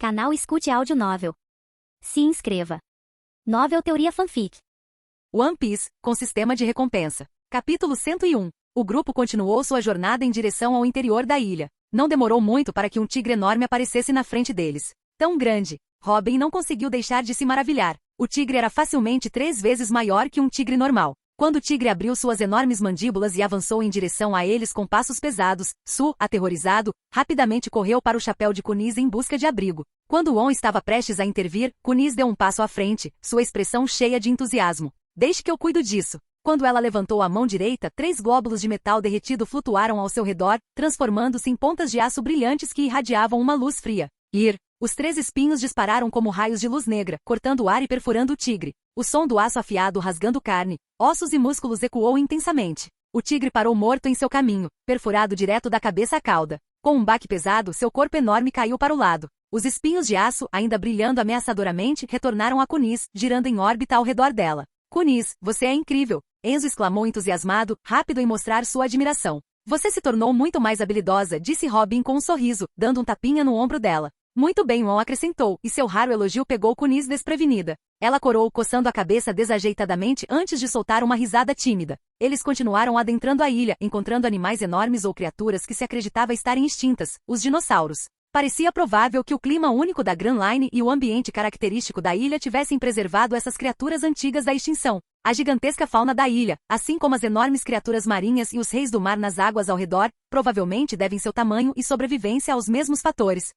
Canal Escute Áudio Novel. Se inscreva. Novel Teoria Fanfic. One Piece, com sistema de recompensa. Capítulo 101. O grupo continuou sua jornada em direção ao interior da ilha. Não demorou muito para que um tigre enorme aparecesse na frente deles. Tão grande, Robin não conseguiu deixar de se maravilhar. O tigre era facilmente 3 vezes maior que um tigre normal. Quando o tigre abriu suas enormes mandíbulas e avançou em direção a eles com passos pesados, Su, aterrorizado, rapidamente correu para o chapéu de Kunis em busca de abrigo. Quando On estava prestes a intervir, Kunis deu um passo à frente, sua expressão cheia de entusiasmo. Deixe que eu cuido disso. Quando ela levantou a mão direita, 3 glóbulos de metal derretido flutuaram ao seu redor, transformando-se em pontas de aço brilhantes que irradiavam uma luz fria. Os 3 espinhos dispararam como raios de luz negra, cortando o ar e perfurando o tigre. O som do aço afiado rasgando carne, ossos e músculos ecoou intensamente. O tigre parou morto em seu caminho, perfurado direto da cabeça à cauda. Com um baque pesado, seu corpo enorme caiu para o lado. Os espinhos de aço, ainda brilhando ameaçadoramente, retornaram a Kunis, girando em órbita ao redor dela. Kunis, você é incrível! Enzo exclamou entusiasmado, rápido em mostrar sua admiração. Você se tornou muito mais habilidosa, disse Robin com um sorriso, dando um tapinha no ombro dela. Muito bem, On acrescentou, e seu raro elogio pegou Kunis desprevenida. Ela corou, coçando a cabeça desajeitadamente antes de soltar uma risada tímida. Eles continuaram adentrando a ilha, encontrando animais enormes ou criaturas que se acreditava estarem extintas, os dinossauros. Parecia provável que o clima único da Grand Line e o ambiente característico da ilha tivessem preservado essas criaturas antigas da extinção. A gigantesca fauna da ilha, assim como as enormes criaturas marinhas e os reis do mar nas águas ao redor, provavelmente devem seu tamanho e sobrevivência aos mesmos fatores.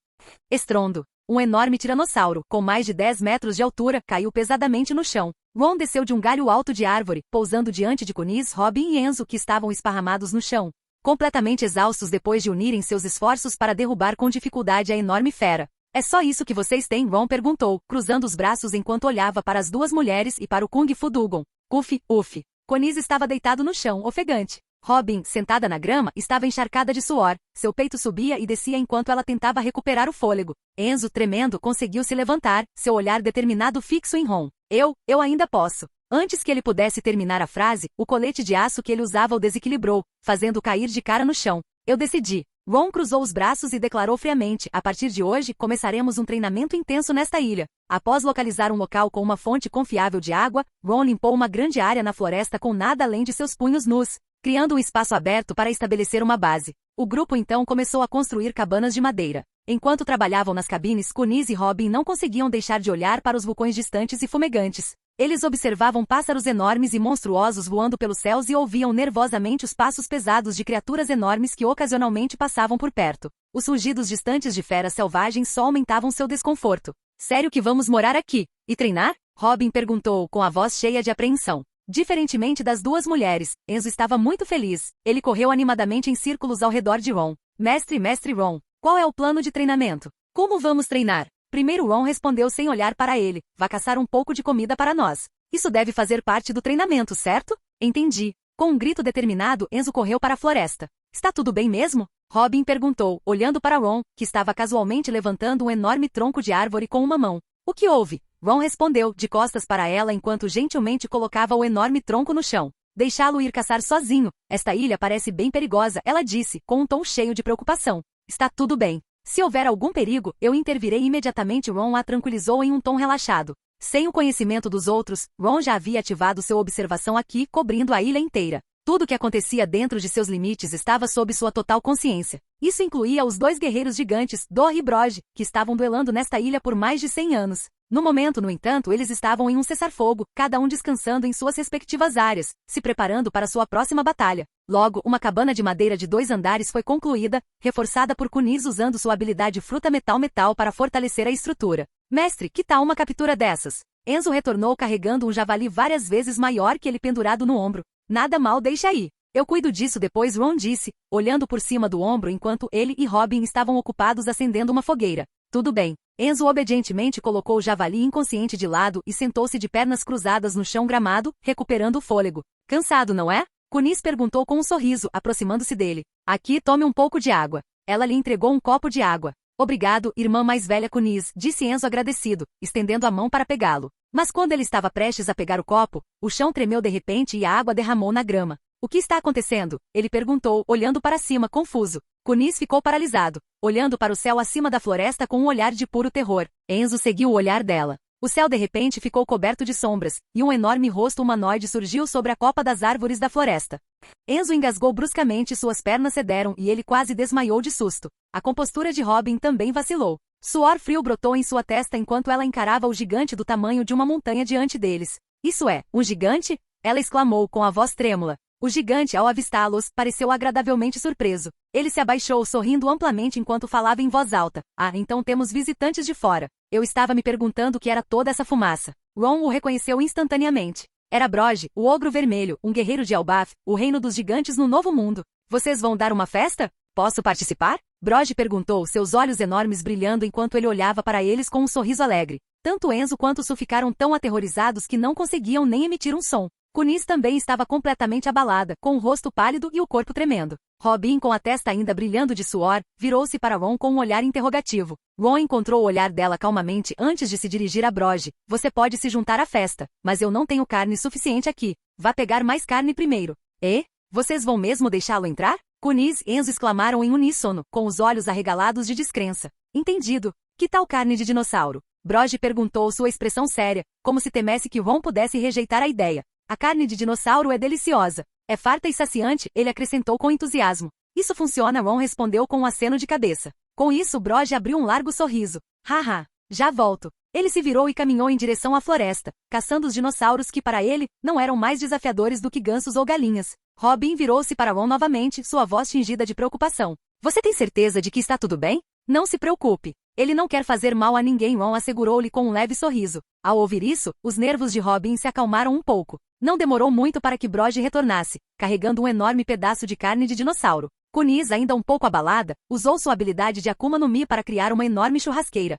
Estrondo. Um enorme tiranossauro, com mais de 10 metros de altura, caiu pesadamente no chão. Ron desceu de um galho alto de árvore, pousando diante de Kunis, Robin e Enzo que estavam esparramados no chão. Completamente exaustos depois de unirem seus esforços para derrubar com dificuldade a enorme fera. É só isso que vocês têm? Ron perguntou, cruzando os braços enquanto olhava para as 2 mulheres e para o Kung Fu Dugon. Uf. Kunis estava deitado no chão, ofegante. Robin, sentada na grama, estava encharcada de suor. Seu peito subia e descia enquanto ela tentava recuperar o fôlego. Enzo, tremendo, conseguiu se levantar, seu olhar determinado fixo em Ron. Eu ainda posso. Antes que ele pudesse terminar a frase, o colete de aço que ele usava o desequilibrou, fazendo-o cair de cara no chão. Eu decidi. Ron cruzou os braços e declarou friamente, a partir de hoje, começaremos um treinamento intenso nesta ilha. Após localizar um local com uma fonte confiável de água, Ron limpou uma grande área na floresta com nada além de seus punhos nus, criando um espaço aberto para estabelecer uma base. O grupo então começou a construir cabanas de madeira. Enquanto trabalhavam nas cabines, Kunis e Robin não conseguiam deixar de olhar para os vulcões distantes e fumegantes. Eles observavam pássaros enormes e monstruosos voando pelos céus e ouviam nervosamente os passos pesados de criaturas enormes que ocasionalmente passavam por perto. Os rugidos distantes de feras selvagens só aumentavam seu desconforto. Sério que vamos morar aqui? E treinar? Robin perguntou com a voz cheia de apreensão. Diferentemente das 2 mulheres, Enzo estava muito feliz. Ele correu animadamente em círculos ao redor de Ron. Mestre Ron, qual é o plano de treinamento? Como vamos treinar? Primeiro Ron respondeu sem olhar para ele. Vá caçar um pouco de comida para nós. Isso deve fazer parte do treinamento, certo? Entendi. Com um grito determinado, Enzo correu para a floresta. Está tudo bem mesmo? Robin perguntou, olhando para Ron, que estava casualmente levantando um enorme tronco de árvore com uma mão. O que houve? Ron respondeu, de costas para ela enquanto gentilmente colocava o enorme tronco no chão. Deixá-lo ir caçar sozinho. Esta ilha parece bem perigosa, ela disse, com um tom cheio de preocupação. Está tudo bem. Se houver algum perigo, eu intervirei imediatamente. Ron a tranquilizou em um tom relaxado. Sem o conhecimento dos outros, Ron já havia ativado sua observação aqui, cobrindo a ilha inteira. Tudo o que acontecia dentro de seus limites estava sob sua total consciência. Isso incluía os 2 guerreiros gigantes, Dor e Broj, que estavam duelando nesta ilha por mais de 100 anos. No momento, no entanto, eles estavam em um cessar-fogo, cada um descansando em suas respectivas áreas, se preparando para sua próxima batalha. Logo, uma cabana de madeira de 2 andares foi concluída, reforçada por Kunis usando sua habilidade fruta-metal para fortalecer a estrutura. Mestre, que tal uma captura dessas? Enzo retornou carregando um javali várias vezes maior que ele pendurado no ombro. Nada mal, deixa aí. Eu cuido disso depois, Ron disse, olhando por cima do ombro enquanto ele e Robin estavam ocupados acendendo uma fogueira. Tudo bem. Enzo obedientemente colocou o javali inconsciente de lado e sentou-se de pernas cruzadas no chão gramado, recuperando o fôlego. Cansado, não é? Kunis perguntou com um sorriso, aproximando-se dele. Aqui, tome um pouco de água. Ela lhe entregou um copo de água. Obrigado, irmã mais velha Kunis, disse Enzo agradecido, estendendo a mão para pegá-lo. Mas quando ele estava prestes a pegar o copo, o chão tremeu de repente e a água derramou na grama. O que está acontecendo? Ele perguntou, olhando para cima, confuso. Cunis ficou paralisado, olhando para o céu acima da floresta com um olhar de puro terror. Enzo seguiu o olhar dela. O céu de repente ficou coberto de sombras, e um enorme rosto humanoide surgiu sobre a copa das árvores da floresta. Enzo engasgou bruscamente, suas pernas cederam e ele quase desmaiou de susto. A compostura de Robin também vacilou. Suor frio brotou em sua testa enquanto ela encarava o gigante do tamanho de uma montanha diante deles. Isso é, um gigante? Ela exclamou com a voz trêmula. O gigante, ao avistá-los, pareceu agradavelmente surpreso. Ele se abaixou, sorrindo amplamente enquanto falava em voz alta. Ah, então temos visitantes de fora. Eu estava me perguntando o que era toda essa fumaça. Ron o reconheceu instantaneamente. Era Broj, o ogro vermelho, um guerreiro de Elbaf, o reino dos gigantes no Novo Mundo. Vocês vão dar uma festa? Posso participar? Broj perguntou, seus olhos enormes brilhando enquanto ele olhava para eles com um sorriso alegre. Tanto Enzo quanto Su ficaram tão aterrorizados que não conseguiam nem emitir um som. Cunis também estava completamente abalada, com o rosto pálido e o corpo tremendo. Robin, com a testa ainda brilhando de suor, virou-se para Ron com um olhar interrogativo. Ron encontrou o olhar dela calmamente antes de se dirigir a Broj. Você pode se juntar à festa, mas eu não tenho carne suficiente aqui. Vá pegar mais carne primeiro. E? Vocês vão mesmo deixá-lo entrar? Cunis e Enzo exclamaram em uníssono, com os olhos arregalados de descrença. Entendido. Que tal carne de dinossauro? Broj perguntou, sua expressão séria, como se temesse que Ron pudesse rejeitar a ideia. A carne de dinossauro é deliciosa. É farta e saciante, ele acrescentou com entusiasmo. Isso funciona, Ron respondeu com um aceno de cabeça. Com isso, Broj abriu um largo sorriso. Haha, já volto. Ele se virou e caminhou em direção à floresta, caçando os dinossauros que para ele, não eram mais desafiadores do que gansos ou galinhas. Robin virou-se para Ron novamente, sua voz tingida de preocupação. Você tem certeza de que está tudo bem? Não se preocupe. Ele não quer fazer mal a ninguém, Ron assegurou-lhe com um leve sorriso. Ao ouvir isso, os nervos de Robin se acalmaram um pouco. Não demorou muito para que Broj retornasse, carregando um enorme pedaço de carne de dinossauro. Cunis, ainda um pouco abalada, usou sua habilidade de Akuma no Mi para criar uma enorme churrasqueira.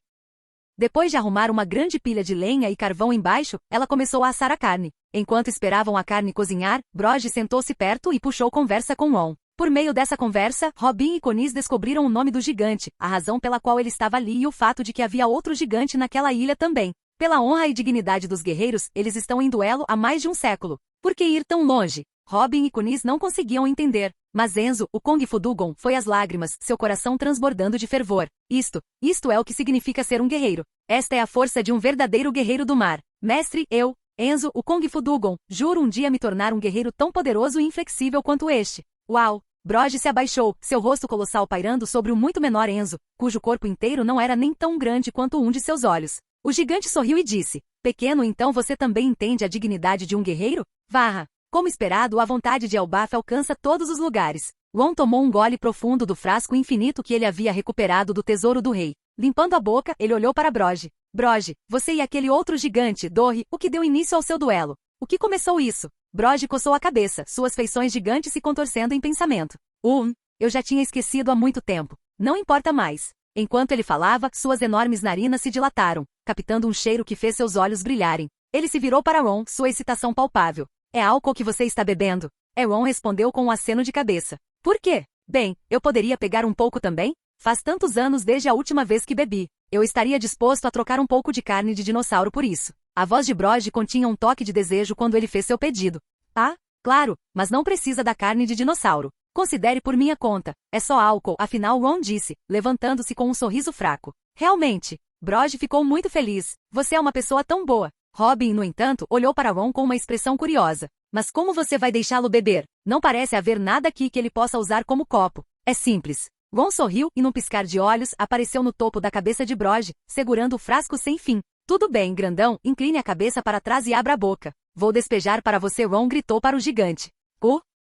Depois de arrumar uma grande pilha de lenha e carvão embaixo, ela começou a assar a carne. Enquanto esperavam a carne cozinhar, Broj sentou-se perto e puxou conversa com Ron. Por meio dessa conversa, Robin e Cunis descobriram o nome do gigante, a razão pela qual ele estava ali e o fato de que havia outro gigante naquela ilha também. Pela honra e dignidade dos guerreiros, eles estão em duelo há mais de um século. Por que ir tão longe? Robin e Cunis não conseguiam entender. Mas Enzo, o Kung Fu Dugon, foi às lágrimas, seu coração transbordando de fervor. Isto é o que significa ser um guerreiro. Esta é a força de um verdadeiro guerreiro do mar. Mestre, eu, Enzo, o Kung Fu Dugon, juro um dia me tornar um guerreiro tão poderoso e inflexível quanto este. Uau! Broj se abaixou, seu rosto colossal pairando sobre o muito menor Enzo, cujo corpo inteiro não era nem tão grande quanto um de seus olhos. O gigante sorriu e disse, pequeno, então você também entende a dignidade de um guerreiro? Varra! Como esperado, a vontade de Elbaf alcança todos os lugares. Ron tomou um gole profundo do frasco infinito que ele havia recuperado do tesouro do rei. Limpando a boca, ele olhou para Broj. Broj, você e aquele outro gigante, Dorri, o que deu início ao seu duelo. O que começou isso? Broj coçou a cabeça, suas feições gigantes se contorcendo em pensamento. Eu já tinha esquecido há muito tempo. Não importa mais. Enquanto ele falava, suas enormes narinas se dilataram, captando um cheiro que fez seus olhos brilharem. Ele se virou para Ron, sua excitação palpável. É álcool que você está bebendo? Ron respondeu com um aceno de cabeça. Por quê? Bem, eu poderia pegar um pouco também? Faz tantos anos desde a última vez que bebi. Eu estaria disposto a trocar um pouco de carne de dinossauro por isso. A voz de Broj continha um toque de desejo quando ele fez seu pedido. Ah, claro, mas não precisa da carne de dinossauro. Considere por minha conta. É só álcool, afinal Ron disse, levantando-se com um sorriso fraco. Realmente. Broj ficou muito feliz. Você é uma pessoa tão boa. Robin, no entanto, olhou para Ron com uma expressão curiosa. Mas como você vai deixá-lo beber? Não parece haver nada aqui que ele possa usar como copo. É simples. Ron sorriu e num piscar de olhos apareceu no topo da cabeça de Broj, segurando o frasco sem fim. Tudo bem, grandão, incline a cabeça para trás e abra a boca. Vou despejar para você, Ron gritou para o gigante.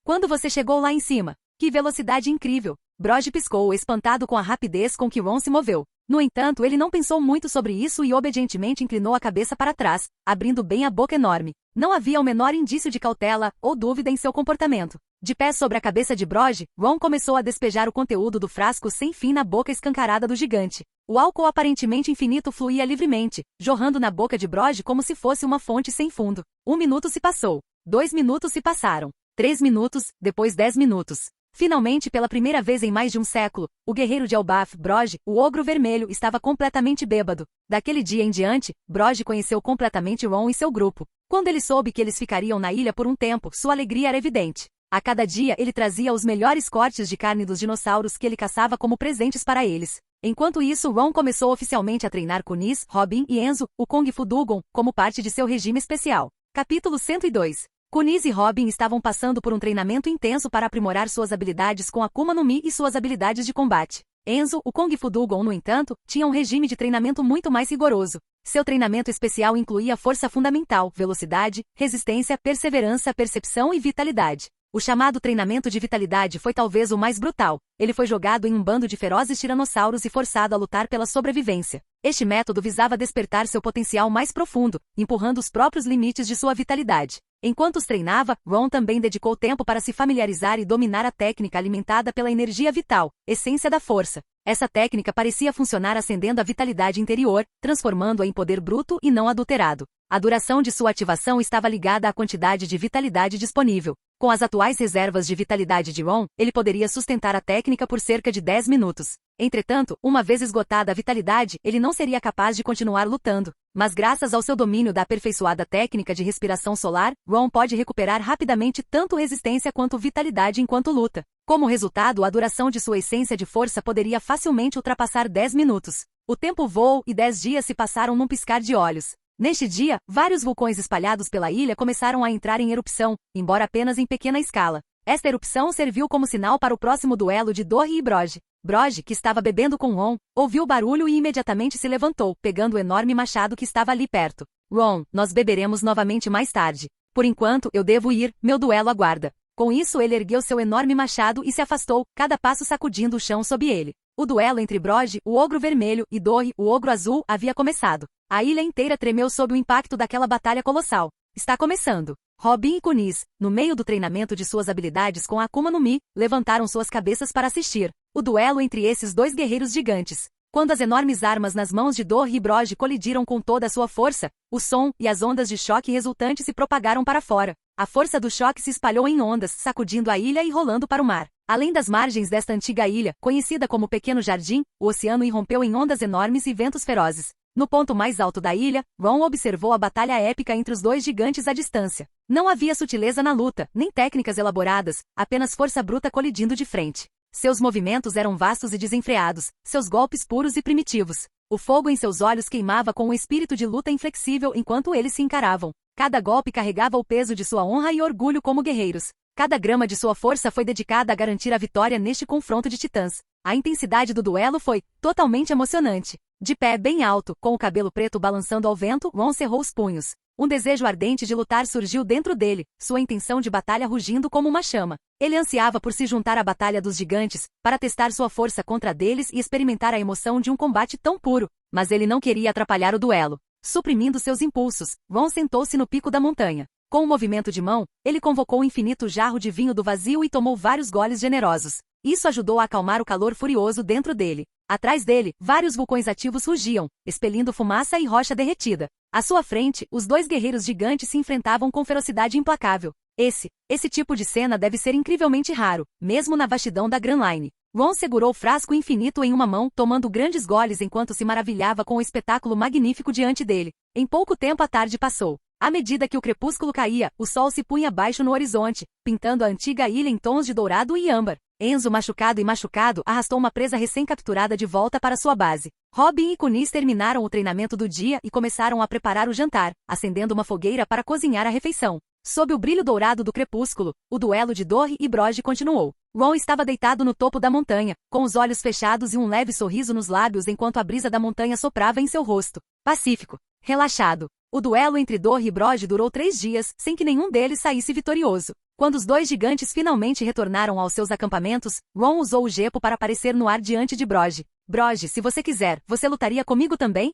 Quando você chegou lá em cima? Que velocidade incrível! Broj piscou, espantado com a rapidez com que Ron se moveu. No entanto, ele não pensou muito sobre isso e obedientemente inclinou a cabeça para trás, abrindo bem a boca enorme. Não havia o menor indício de cautela ou dúvida em seu comportamento. De pé sobre a cabeça de Broj, Ron começou a despejar o conteúdo do frasco sem fim na boca escancarada do gigante. O álcool aparentemente infinito fluía livremente, jorrando na boca de Broj como se fosse uma fonte sem fundo. 1 minuto se passou. 2 minutos se passaram. 3 minutos, depois 10 minutos. Finalmente, pela primeira vez em mais de um século, o guerreiro de Elbaf, Broj, o ogro vermelho, estava completamente bêbado. Daquele dia em diante, Broj conheceu completamente Ron e seu grupo. Quando ele soube que eles ficariam na ilha por um tempo, sua alegria era evidente. A cada dia ele trazia os melhores cortes de carne dos dinossauros que ele caçava como presentes para eles. Enquanto isso, Ron começou oficialmente a treinar Kuniz, Robin e Enzo, o Kung Fu Dugong, como parte de seu regime especial. Capítulo 102. Kuniz e Robin estavam passando por um treinamento intenso para aprimorar suas habilidades com Akuma no Mi e suas habilidades de combate. Enzo, o Kung Fu Dugong, no entanto, tinha um regime de treinamento muito mais rigoroso. Seu treinamento especial incluía força fundamental, velocidade, resistência, perseverança, percepção e vitalidade. O chamado treinamento de vitalidade foi talvez o mais brutal. Ele foi jogado em um bando de ferozes tiranossauros e forçado a lutar pela sobrevivência. Este método visava despertar seu potencial mais profundo, empurrando os próprios limites de sua vitalidade. Enquanto os treinava, Ron também dedicou tempo para se familiarizar e dominar a técnica alimentada pela energia vital, essência da força. Essa técnica parecia funcionar acendendo a vitalidade interior, transformando-a em poder bruto e não adulterado. A duração de sua ativação estava ligada à quantidade de vitalidade disponível. Com as atuais reservas de vitalidade de Ron, ele poderia sustentar a técnica por cerca de 10 minutos. Entretanto, uma vez esgotada a vitalidade, ele não seria capaz de continuar lutando. Mas graças ao seu domínio da aperfeiçoada técnica de respiração solar, Ron pode recuperar rapidamente tanto resistência quanto vitalidade enquanto luta. Como resultado, a duração de sua essência de força poderia facilmente ultrapassar 10 minutos. O tempo voou e 10 dias se passaram num piscar de olhos. Neste dia, vários vulcões espalhados pela ilha começaram a entrar em erupção, embora apenas em pequena escala. Esta erupção serviu como sinal para o próximo duelo de Dory e Broggie. Broggie, que estava bebendo com Ron, ouviu o barulho e imediatamente se levantou, pegando o enorme machado que estava ali perto. Ron, nós beberemos novamente mais tarde. Por enquanto, eu devo ir, meu duelo aguarda. Com isso, ele ergueu seu enorme machado e se afastou, cada passo sacudindo o chão sob ele. O duelo entre Broggie, o ogro vermelho, e Dory, o ogro azul, havia começado. A ilha inteira tremeu sob o impacto daquela batalha colossal. Está começando. Robin e Kuniz, no meio do treinamento de suas habilidades com a Akuma no Mi, levantaram suas cabeças para assistir. O duelo entre esses dois guerreiros gigantes. Quando as enormes armas nas mãos de Dory e Broggie colidiram com toda a sua força, o som e as ondas de choque resultantes se propagaram para fora. A força do choque se espalhou em ondas, sacudindo a ilha e rolando para o mar. Além das margens desta antiga ilha, conhecida como Pequeno Jardim, o oceano irrompeu em ondas enormes e ventos ferozes. No ponto mais alto da ilha, Ron observou a batalha épica entre os dois gigantes à distância. Não havia sutileza na luta, nem técnicas elaboradas, apenas força bruta colidindo de frente. Seus movimentos eram vastos e desenfreados, seus golpes puros e primitivos. O fogo em seus olhos queimava com um espírito de luta inflexível enquanto eles se encaravam. Cada golpe carregava o peso de sua honra e orgulho como guerreiros. Cada grama de sua força foi dedicada a garantir a vitória neste confronto de titãs. A intensidade do duelo foi totalmente emocionante. De pé bem alto, com o cabelo preto balançando ao vento, Ron cerrou os punhos. Um desejo ardente de lutar surgiu dentro dele, sua intenção de batalha rugindo como uma chama. Ele ansiava por se juntar à batalha dos gigantes, para testar sua força contra a deles e experimentar a emoção de um combate tão puro. Mas ele não queria atrapalhar o duelo. Suprimindo seus impulsos, Ron sentou-se no pico da montanha. Com um movimento de mão, ele convocou o infinito jarro de vinho do vazio e tomou vários goles generosos. Isso ajudou a acalmar o calor furioso dentro dele. Atrás dele, vários vulcões ativos rugiam, expelindo fumaça e rocha derretida. À sua frente, os dois guerreiros gigantes se enfrentavam com ferocidade implacável. Esse tipo de cena deve ser incrivelmente raro, mesmo na vastidão da Grand Line. Ron segurou o frasco infinito em uma mão, tomando grandes goles enquanto se maravilhava com o espetáculo magnífico diante dele. Em pouco tempo a tarde passou. À medida que o crepúsculo caía, o sol se punha baixo no horizonte, pintando a antiga ilha em tons de dourado e âmbar. Enzo, machucado, arrastou uma presa recém-capturada de volta para sua base. Robin e Kuniz terminaram o treinamento do dia e começaram a preparar o jantar, acendendo uma fogueira para cozinhar a refeição. Sob o brilho dourado do crepúsculo, o duelo de Dory e Broggie continuou. Ron estava deitado no topo da montanha, com os olhos fechados e um leve sorriso nos lábios enquanto a brisa da montanha soprava em seu rosto. Pacífico. Relaxado. O duelo entre Dory e Broggie durou 3 dias, sem que nenhum deles saísse vitorioso. Quando os dois gigantes finalmente retornaram aos seus acampamentos, Ron usou o gepo para aparecer no ar diante de Broggie. Broggie, se você quiser, você lutaria comigo também?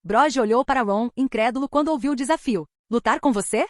Broggie olhou para Ron, incrédulo quando ouviu o desafio. Lutar com você?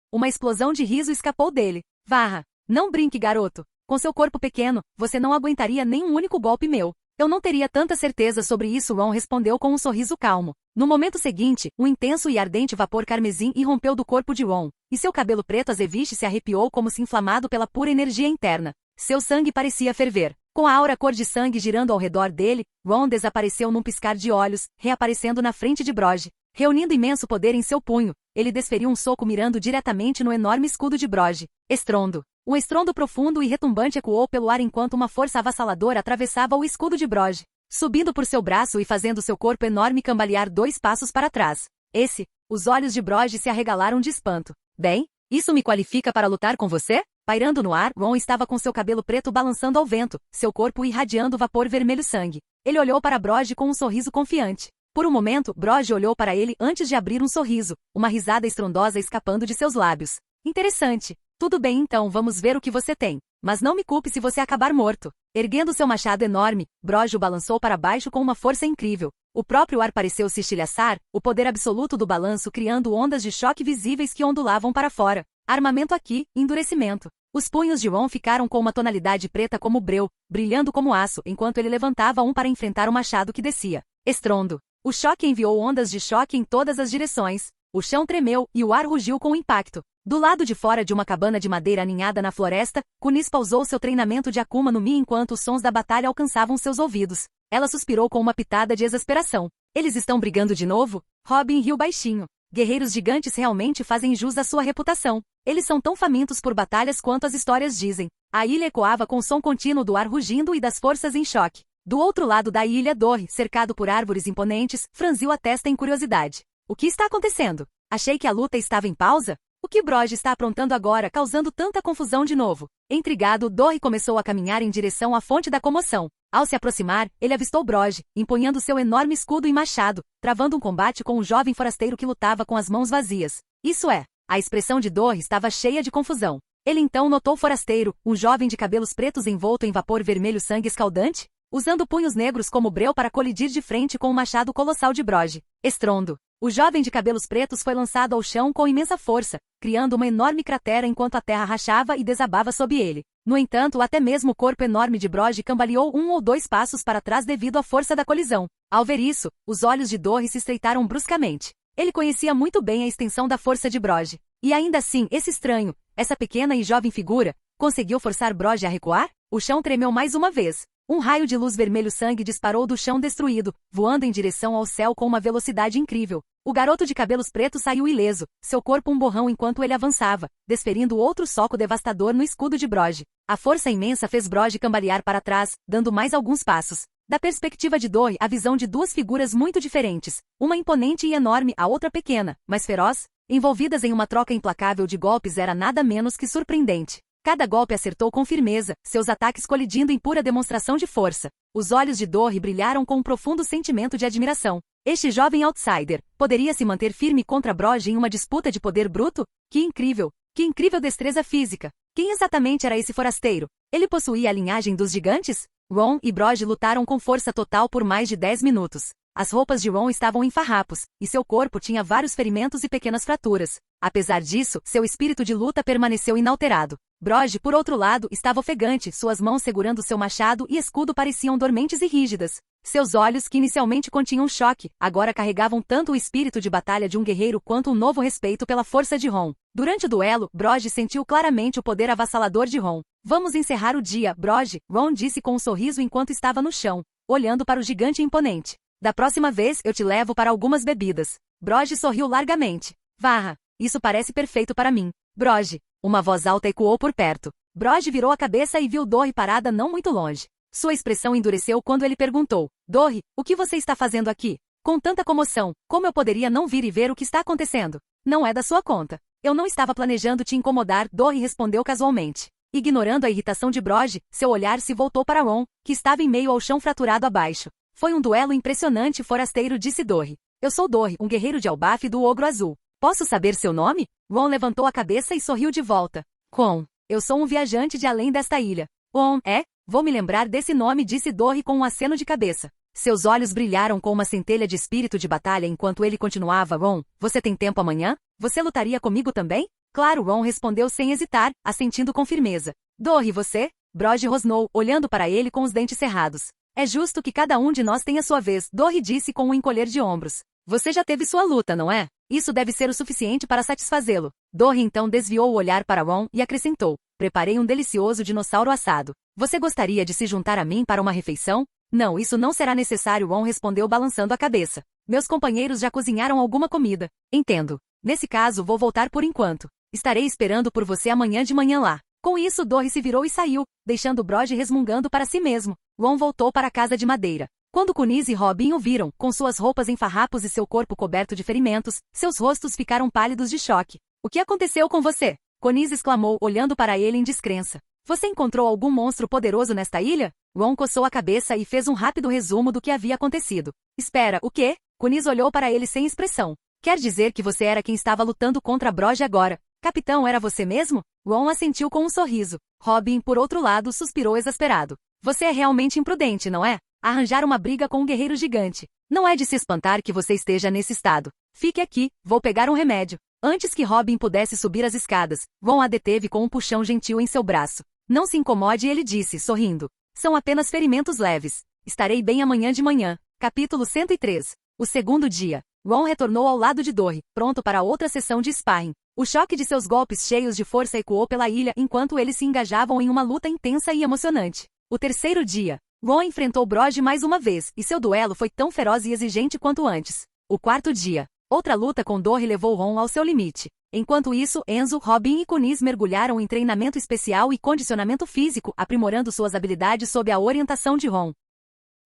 Uma explosão de riso escapou dele. Varra. Não brinque, garoto. Com seu corpo pequeno, você não aguentaria nem um único golpe meu. Eu não teria tanta certeza sobre isso, Ron respondeu com um sorriso calmo. No momento seguinte, um intenso e ardente vapor carmesim irrompeu do corpo de Ron, e seu cabelo preto azeviche se arrepiou como se inflamado pela pura energia interna. Seu sangue parecia ferver. Com a aura cor de sangue girando ao redor dele, Ron desapareceu num piscar de olhos, reaparecendo na frente de Broggie. Reunindo imenso poder em seu punho, ele desferiu um soco mirando diretamente no enorme escudo de Broggie. Estrondo. Um estrondo profundo e retumbante ecoou pelo ar enquanto uma força avassaladora atravessava o escudo de Broj, subindo por seu braço e fazendo seu corpo enorme cambalear 2 passos para trás. Os olhos de Broj se arregalaram de espanto. Bem, isso me qualifica para lutar com você? Pairando no ar, Ron estava com seu cabelo preto balançando ao vento, seu corpo irradiando vapor vermelho sangue. Ele olhou para Broj com um sorriso confiante. Por um momento, Broj olhou para ele antes de abrir um sorriso, uma risada estrondosa escapando de seus lábios. Interessante. Tudo bem então, vamos ver o que você tem. Mas não me culpe se você acabar morto. Erguendo seu machado enorme, Broj o balançou para baixo com uma força incrível. O próprio ar pareceu se estilhaçar, o poder absoluto do balanço criando ondas de choque visíveis que ondulavam para fora. Armamento aqui, endurecimento. Os punhos de Ron ficaram com uma tonalidade preta como breu, brilhando como aço, enquanto ele levantava um para enfrentar o machado que descia. Estrondo. O choque enviou ondas de choque em todas as direções. O chão tremeu e o ar rugiu com o impacto. Do lado de fora de uma cabana de madeira aninhada na floresta, Kunis pausou seu treinamento de Akuma no Mi enquanto os sons da batalha alcançavam seus ouvidos. Ela suspirou com uma pitada de exasperação. Eles estão brigando de novo? Robin riu baixinho. Guerreiros gigantes realmente fazem jus à sua reputação. Eles são tão famintos por batalhas quanto as histórias dizem. A ilha ecoava com o som contínuo do ar rugindo e das forças em choque. Do outro lado da ilha, Dorre, cercado por árvores imponentes, franziu a testa em curiosidade. O que está acontecendo? Achei que a luta estava em pausa? O que Broj está aprontando agora, causando tanta confusão de novo? Intrigado, Dorre começou a caminhar em direção à fonte da comoção. Ao se aproximar, ele avistou Broj, empunhando seu enorme escudo e machado, travando um combate com um jovem forasteiro que lutava com as mãos vazias. A expressão de Dorre estava cheia de confusão. Ele então notou o forasteiro, um jovem de cabelos pretos envolto em vapor vermelho sangue escaldante, usando punhos negros como breu para colidir de frente com o machado colossal de Broj. Estrondo. O jovem de cabelos pretos foi lançado ao chão com imensa força, criando uma enorme cratera enquanto a terra rachava e desabava sob ele. No entanto, até mesmo o corpo enorme de Broj cambaleou 1 ou 2 passos para trás devido à força da colisão. Ao ver isso, os olhos de Dorre se estreitaram bruscamente. Ele conhecia muito bem a extensão da força de Broj. E ainda assim, essa pequena e jovem figura, conseguiu forçar Broj a recuar? O chão tremeu mais uma vez. Um raio de luz vermelho sangue disparou do chão destruído, voando em direção ao céu com uma velocidade incrível. O garoto de cabelos pretos saiu ileso, seu corpo um borrão enquanto ele avançava, desferindo outro soco devastador no escudo de Broj. A força imensa fez Broj cambalear para trás, dando mais alguns passos. Da perspectiva de Dorre, a visão de 2 figuras muito diferentes, uma imponente e enorme, a outra pequena, mas feroz, envolvidas em uma troca implacável de golpes era nada menos que surpreendente. Cada golpe acertou com firmeza, seus ataques colidindo em pura demonstração de força. Os olhos de Dorre brilharam com um profundo sentimento de admiração. Este jovem outsider poderia se manter firme contra Broj em uma disputa de poder bruto? Que incrível destreza física! Quem exatamente era esse forasteiro? Ele possuía a linhagem dos gigantes? Ron e Broj lutaram com força total por mais de 10 minutos. As roupas de Ron estavam em farrapos, e seu corpo tinha vários ferimentos e pequenas fraturas. Apesar disso, seu espírito de luta permaneceu inalterado. Broj, por outro lado, estava ofegante, suas mãos segurando seu machado e escudo pareciam dormentes e rígidas. Seus olhos, que inicialmente continham choque, agora carregavam tanto o espírito de batalha de um guerreiro quanto um novo respeito pela força de Ron. Durante o duelo, Broj sentiu claramente o poder avassalador de Ron. Vamos encerrar o dia, Broj, Ron disse com um sorriso enquanto estava no chão, olhando para o gigante imponente. Da próxima vez eu te levo para algumas bebidas. Broj sorriu largamente. Varra, isso parece perfeito para mim. Broj. Uma voz alta ecoou por perto. Broj virou a cabeça e viu Dorre parada não muito longe. Sua expressão endureceu quando ele perguntou: Dorre, o que você está fazendo aqui? Com tanta comoção, como eu poderia não vir e ver o que está acontecendo? Não é da sua conta. Eu não estava planejando te incomodar, Dorre respondeu casualmente. Ignorando a irritação de Broj, seu olhar se voltou para Ron, que estava em meio ao chão fraturado abaixo. Foi um duelo impressionante, forasteiro, disse Dorre. Eu sou Dorre, um guerreiro de Elbaf do Ogro Azul. Posso saber seu nome? Ron levantou a cabeça e sorriu de volta. Eu sou um viajante de além desta ilha. Vou me lembrar desse nome, disse Dorre com um aceno de cabeça. Seus olhos brilharam com uma centelha de espírito de batalha enquanto ele continuava. Ron, você tem tempo amanhã? Você lutaria comigo também? Claro, Ron respondeu sem hesitar, assentindo com firmeza. Dorre, você? Broj rosnou, olhando para ele com os dentes cerrados. É justo que cada um de nós tenha sua vez, Dorre disse com um encolher de ombros. Você já teve sua luta, não é? Isso deve ser o suficiente para satisfazê-lo. Dorre então desviou o olhar para Ron e acrescentou. Preparei um delicioso dinossauro assado. Você gostaria de se juntar a mim para uma refeição? Não, isso não será necessário, Ron respondeu balançando a cabeça. Meus companheiros já cozinharam alguma comida. Entendo. Nesse caso vou voltar por enquanto. Estarei esperando por você amanhã de manhã lá. Com isso, Dory se virou e saiu, deixando Brody resmungando para si mesmo. Ron voltou para a casa de madeira. Quando Kunise e Robin o viram, com suas roupas em farrapos e seu corpo coberto de ferimentos, seus rostos ficaram pálidos de choque. O que aconteceu com você? Kunise exclamou, olhando para ele em descrença. Você encontrou algum monstro poderoso nesta ilha? Ron coçou a cabeça e fez um rápido resumo do que havia acontecido. Espera, o quê? Kunise olhou para ele sem expressão. Quer dizer que você era quem estava lutando contra Brody agora? Capitão, era você mesmo? Ron assentiu com um sorriso. Robin, por outro lado, suspirou exasperado. Você é realmente imprudente, não é? Arranjar uma briga com um guerreiro gigante. Não é de se espantar que você esteja nesse estado. Fique aqui, vou pegar um remédio. Antes que Robin pudesse subir as escadas, Ron a deteve com um puxão gentil em seu braço. Não se incomode, ele disse, sorrindo. São apenas ferimentos leves. Estarei bem amanhã de manhã. Capítulo 103. O segundo dia. Ron retornou ao lado de Dory, pronto para outra sessão de sparring. O choque de seus golpes cheios de força ecoou pela ilha enquanto eles se engajavam em uma luta intensa e emocionante. O terceiro dia. Ron enfrentou Brody mais uma vez, e seu duelo foi tão feroz e exigente quanto antes. O quarto dia. Outra luta com Dory levou Ron ao seu limite. Enquanto isso, Enzo, Robin e Kunise mergulharam em treinamento especial e condicionamento físico, aprimorando suas habilidades sob a orientação de Ron.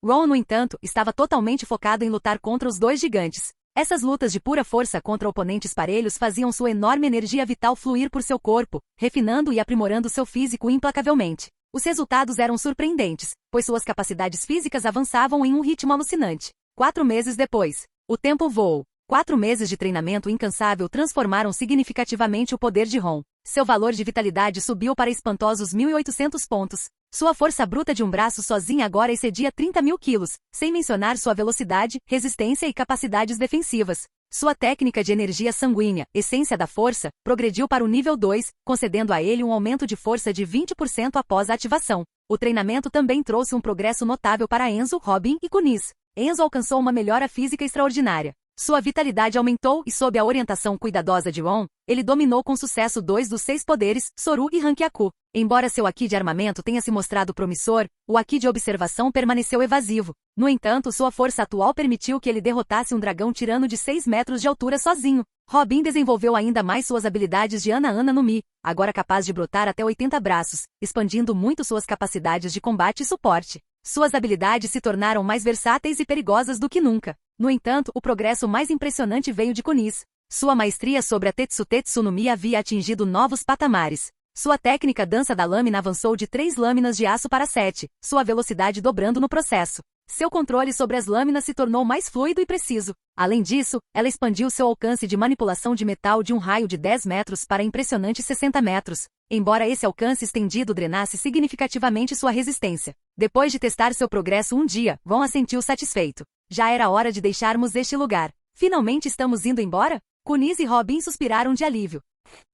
Ron, no entanto, estava totalmente focado em lutar contra os dois gigantes. Essas lutas de pura força contra oponentes parelhos faziam sua enorme energia vital fluir por seu corpo, refinando e aprimorando seu físico implacavelmente. Os resultados eram surpreendentes, pois suas capacidades físicas avançavam em um ritmo alucinante. 4 meses depois, o tempo voou. 4 meses de treinamento incansável transformaram significativamente o poder de Ron. Seu valor de vitalidade subiu para espantosos 1.800 pontos. Sua força bruta de um braço sozinha agora excedia 30.000 quilos, sem mencionar sua velocidade, resistência e capacidades defensivas. Sua técnica de energia sanguínea, essência da força, progrediu para o nível 2, concedendo a ele um aumento de força de 20% após a ativação. O treinamento também trouxe um progresso notável para Enzo, Robin e Kunise. Enzo alcançou uma melhora física extraordinária. Sua vitalidade aumentou e, sob a orientação cuidadosa de Ron, ele dominou com sucesso 2 dos 6 poderes, Soru e Hankyaku. Embora seu Haki de armamento tenha se mostrado promissor, o Haki de observação permaneceu evasivo. No entanto, sua força atual permitiu que ele derrotasse um dragão tirano de 6 metros de altura sozinho. Robin desenvolveu ainda mais suas habilidades de Ana-Ana no Mi, agora capaz de brotar até 80 braços, expandindo muito suas capacidades de combate e suporte. Suas habilidades se tornaram mais versáteis e perigosas do que nunca. No entanto, o progresso mais impressionante veio de Kunise. Sua maestria sobre a Tetsu no Mi havia atingido novos patamares. Sua técnica dança da lâmina avançou de 3 lâminas de aço para 7, sua velocidade dobrando no processo. Seu controle sobre as lâminas se tornou mais fluido e preciso. Além disso, ela expandiu seu alcance de manipulação de metal de um raio de 10 metros para impressionantes 60 metros. Embora esse alcance estendido drenasse significativamente sua resistência. Depois de testar seu progresso um dia, Ron assentiu satisfeito. Já era hora de deixarmos este lugar. Finalmente estamos indo embora? Kunise e Robin suspiraram de alívio.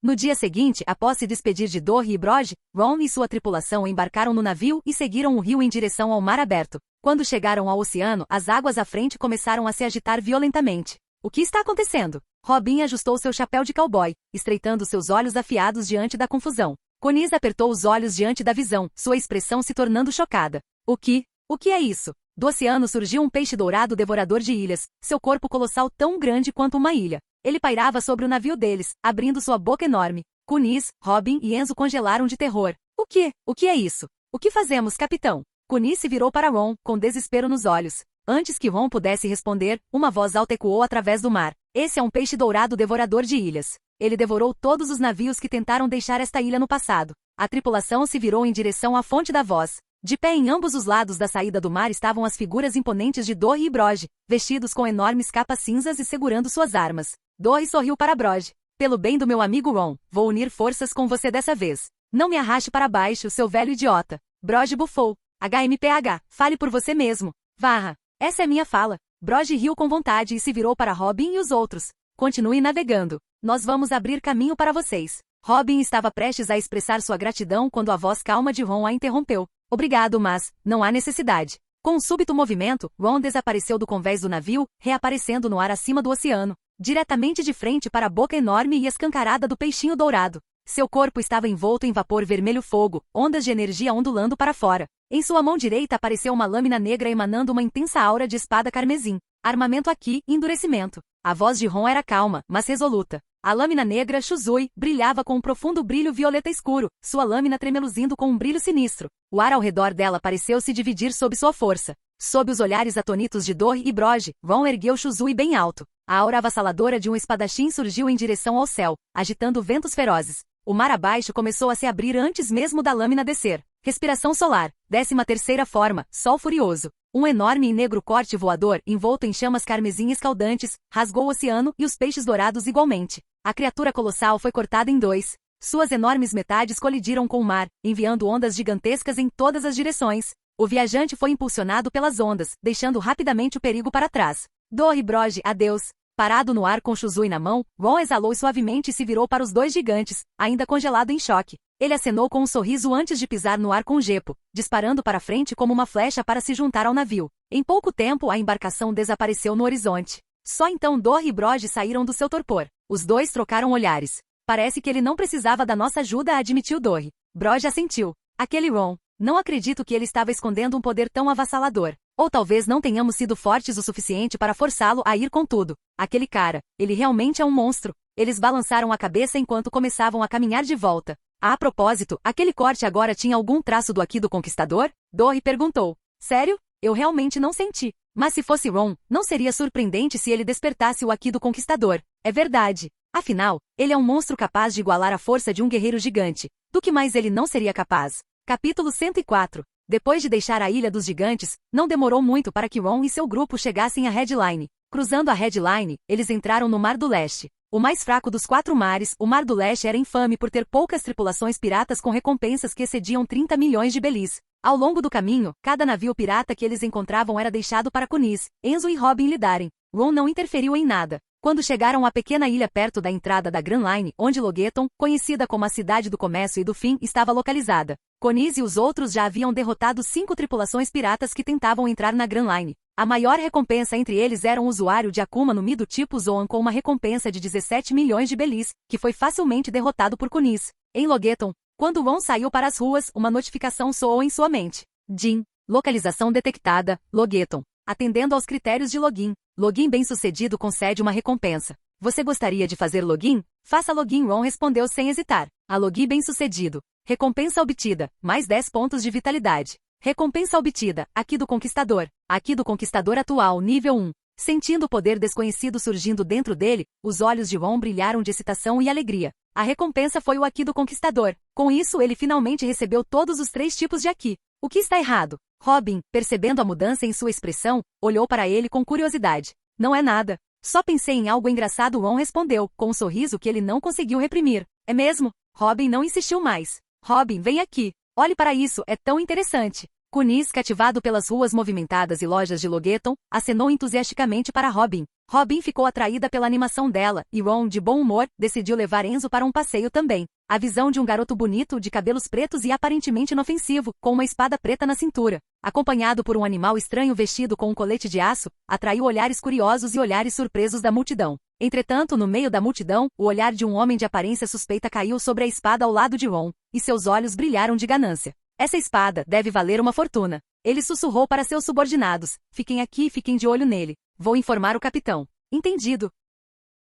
No dia seguinte, após se despedir de Dory e Brody, Ron e sua tripulação embarcaram no navio e seguiram o rio em direção ao mar aberto. Quando chegaram ao oceano, as águas à frente começaram a se agitar violentamente. O que está acontecendo? Robin ajustou seu chapéu de cowboy, estreitando seus olhos afiados diante da confusão. Kunise apertou os olhos diante da visão, sua expressão se tornando chocada. O que é isso? Do oceano surgiu um peixe dourado devorador de ilhas, seu corpo colossal tão grande quanto uma ilha. Ele pairava sobre o navio deles, abrindo sua boca enorme. Kunise, Robin e Enzo congelaram de terror. O que é isso? O que fazemos, capitão? Kunise se virou para Ron, com desespero nos olhos. Antes que Ron pudesse responder, uma voz alta ecoou através do mar. Esse é um peixe dourado devorador de ilhas. Ele devorou todos os navios que tentaram deixar esta ilha no passado. A tripulação se virou em direção à fonte da voz. De pé em ambos os lados da saída do mar estavam as figuras imponentes de Dory e Brody, vestidos com enormes capas cinzas e segurando suas armas. Dory sorriu para Brody. Pelo bem do meu amigo Ron, vou unir forças com você dessa vez. Não me arraste para baixo, seu velho idiota. Brody bufou. HMPH, fale por você mesmo. Varra. Essa é minha fala. Brody riu com vontade e se virou para Robin e os outros. Continue navegando. Nós vamos abrir caminho para vocês. Robin estava prestes a expressar sua gratidão quando a voz calma de Ron a interrompeu. Obrigado, mas não há necessidade. Com um súbito movimento, Ron desapareceu do convés do navio, reaparecendo no ar acima do oceano, diretamente de frente para a boca enorme e escancarada do peixinho dourado. Seu corpo estava envolto em vapor vermelho fogo, ondas de energia ondulando para fora. Em sua mão direita apareceu uma lâmina negra emanando uma intensa aura de espada carmesim. Armamento aqui, endurecimento. A voz de Ron era calma, mas resoluta. A lâmina negra Shuzui brilhava com um profundo brilho violeta escuro, sua lâmina tremeluzindo com um brilho sinistro. O ar ao redor dela pareceu se dividir sob sua força. Sob os olhares atônitos de Dor e Broge, Ron ergueu Shuzui bem alto. A aura avassaladora de um espadachim surgiu em direção ao céu, agitando ventos ferozes. O mar abaixo começou a se abrir antes mesmo da lâmina descer. Respiração solar, 13ª forma, Sol furioso. Um enorme e negro corte voador, envolto em chamas carmesim escaldantes, rasgou o oceano e os peixes dourados igualmente. A criatura colossal foi cortada em dois. Suas enormes metades colidiram com o mar, enviando ondas gigantescas em todas as direções. O viajante foi impulsionado pelas ondas, deixando rapidamente o perigo para trás. Dor e Broge, adeus. Parado no ar com Shuzui na mão, Ron exalou suavemente e se virou para os dois gigantes, ainda congelado em choque. Ele acenou com um sorriso antes de pisar no ar com Gepo, disparando para frente como uma flecha para se juntar ao navio. Em pouco tempo a embarcação desapareceu no horizonte. Só então Dor e Broge saíram do seu torpor. Os dois trocaram olhares. Parece que ele não precisava da nossa ajuda, admitiu Dor. Broge assentiu. Aquele Ron. Não acredito que ele estava escondendo um poder tão avassalador. Ou talvez não tenhamos sido fortes o suficiente para forçá-lo a ir com tudo. Aquele cara, ele realmente é um monstro. Eles balançaram a cabeça enquanto começavam a caminhar de volta. A propósito, aquele corte agora tinha algum traço do Aqui do Conquistador? Dor perguntou. Sério? Eu realmente não senti. Mas se fosse Ron, não seria surpreendente se ele despertasse o Aqui do Conquistador. É verdade. Afinal, ele é um monstro capaz de igualar a força de um guerreiro gigante. Do que mais ele não seria capaz? Capítulo 104. Depois de deixar a Ilha dos Gigantes, não demorou muito para que Ron e seu grupo chegassem à Headline. Cruzando a Headline, eles entraram no Mar do Leste. O mais fraco dos 4 mares, o Mar do Leste era infame por ter poucas tripulações piratas com recompensas que excediam 30 milhões de belis. Ao longo do caminho, cada navio pirata que eles encontravam era deixado para Kunis, Enzo e Robin lidarem. Ron não interferiu em nada. Quando chegaram à pequena ilha perto da entrada da Grand Line, onde Logueton, conhecida como a cidade do comércio e do fim, estava localizada, Kunis e os outros já haviam derrotado 5 tripulações piratas que tentavam entrar na Grand Line. A maior recompensa entre eles era um usuário de Akuma no Mi do tipo Zoan com uma recompensa de 17 milhões de belis, que foi facilmente derrotado por Kunis. Em Logueton, quando Ron saiu para as ruas, uma notificação soou em sua mente. Jin. Localização detectada, Logueton. Atendendo aos critérios de login. Login bem-sucedido concede uma recompensa. Você gostaria de fazer login? Faça login, Ron respondeu sem hesitar. A login bem-sucedido. Recompensa obtida, mais 10 pontos de vitalidade. Recompensa obtida, Aqui do Conquistador. Aqui do Conquistador atual, nível 1. Sentindo o poder desconhecido surgindo dentro dele, os olhos de Ron brilharam de excitação e alegria. A recompensa foi o Aqui do Conquistador. Com isso ele finalmente recebeu todos os 3 tipos de Aqui. O que está errado? Robin, percebendo a mudança em sua expressão, olhou para ele com curiosidade. Não é nada. Só pensei em algo engraçado, Ron respondeu, com um sorriso que ele não conseguiu reprimir. É mesmo? Robin não insistiu mais. Robin, vem aqui. Olhe para isso, é tão interessante. Kunis, cativado pelas ruas movimentadas e lojas de Logueton, acenou entusiasticamente para Robin. Robin ficou atraída pela animação dela, e Ron, de bom humor, decidiu levar Enzo para um passeio também. A visão de um garoto bonito, de cabelos pretos e aparentemente inofensivo, com uma espada preta na cintura, acompanhado por um animal estranho vestido com um colete de aço, atraiu olhares curiosos e olhares surpresos da multidão. Entretanto, no meio da multidão, o olhar de um homem de aparência suspeita caiu sobre a espada ao lado de Ron, e seus olhos brilharam de ganância. Essa espada deve valer uma fortuna. Ele sussurrou para seus subordinados. Fiquem aqui e fiquem de olho nele. Vou informar o capitão. Entendido.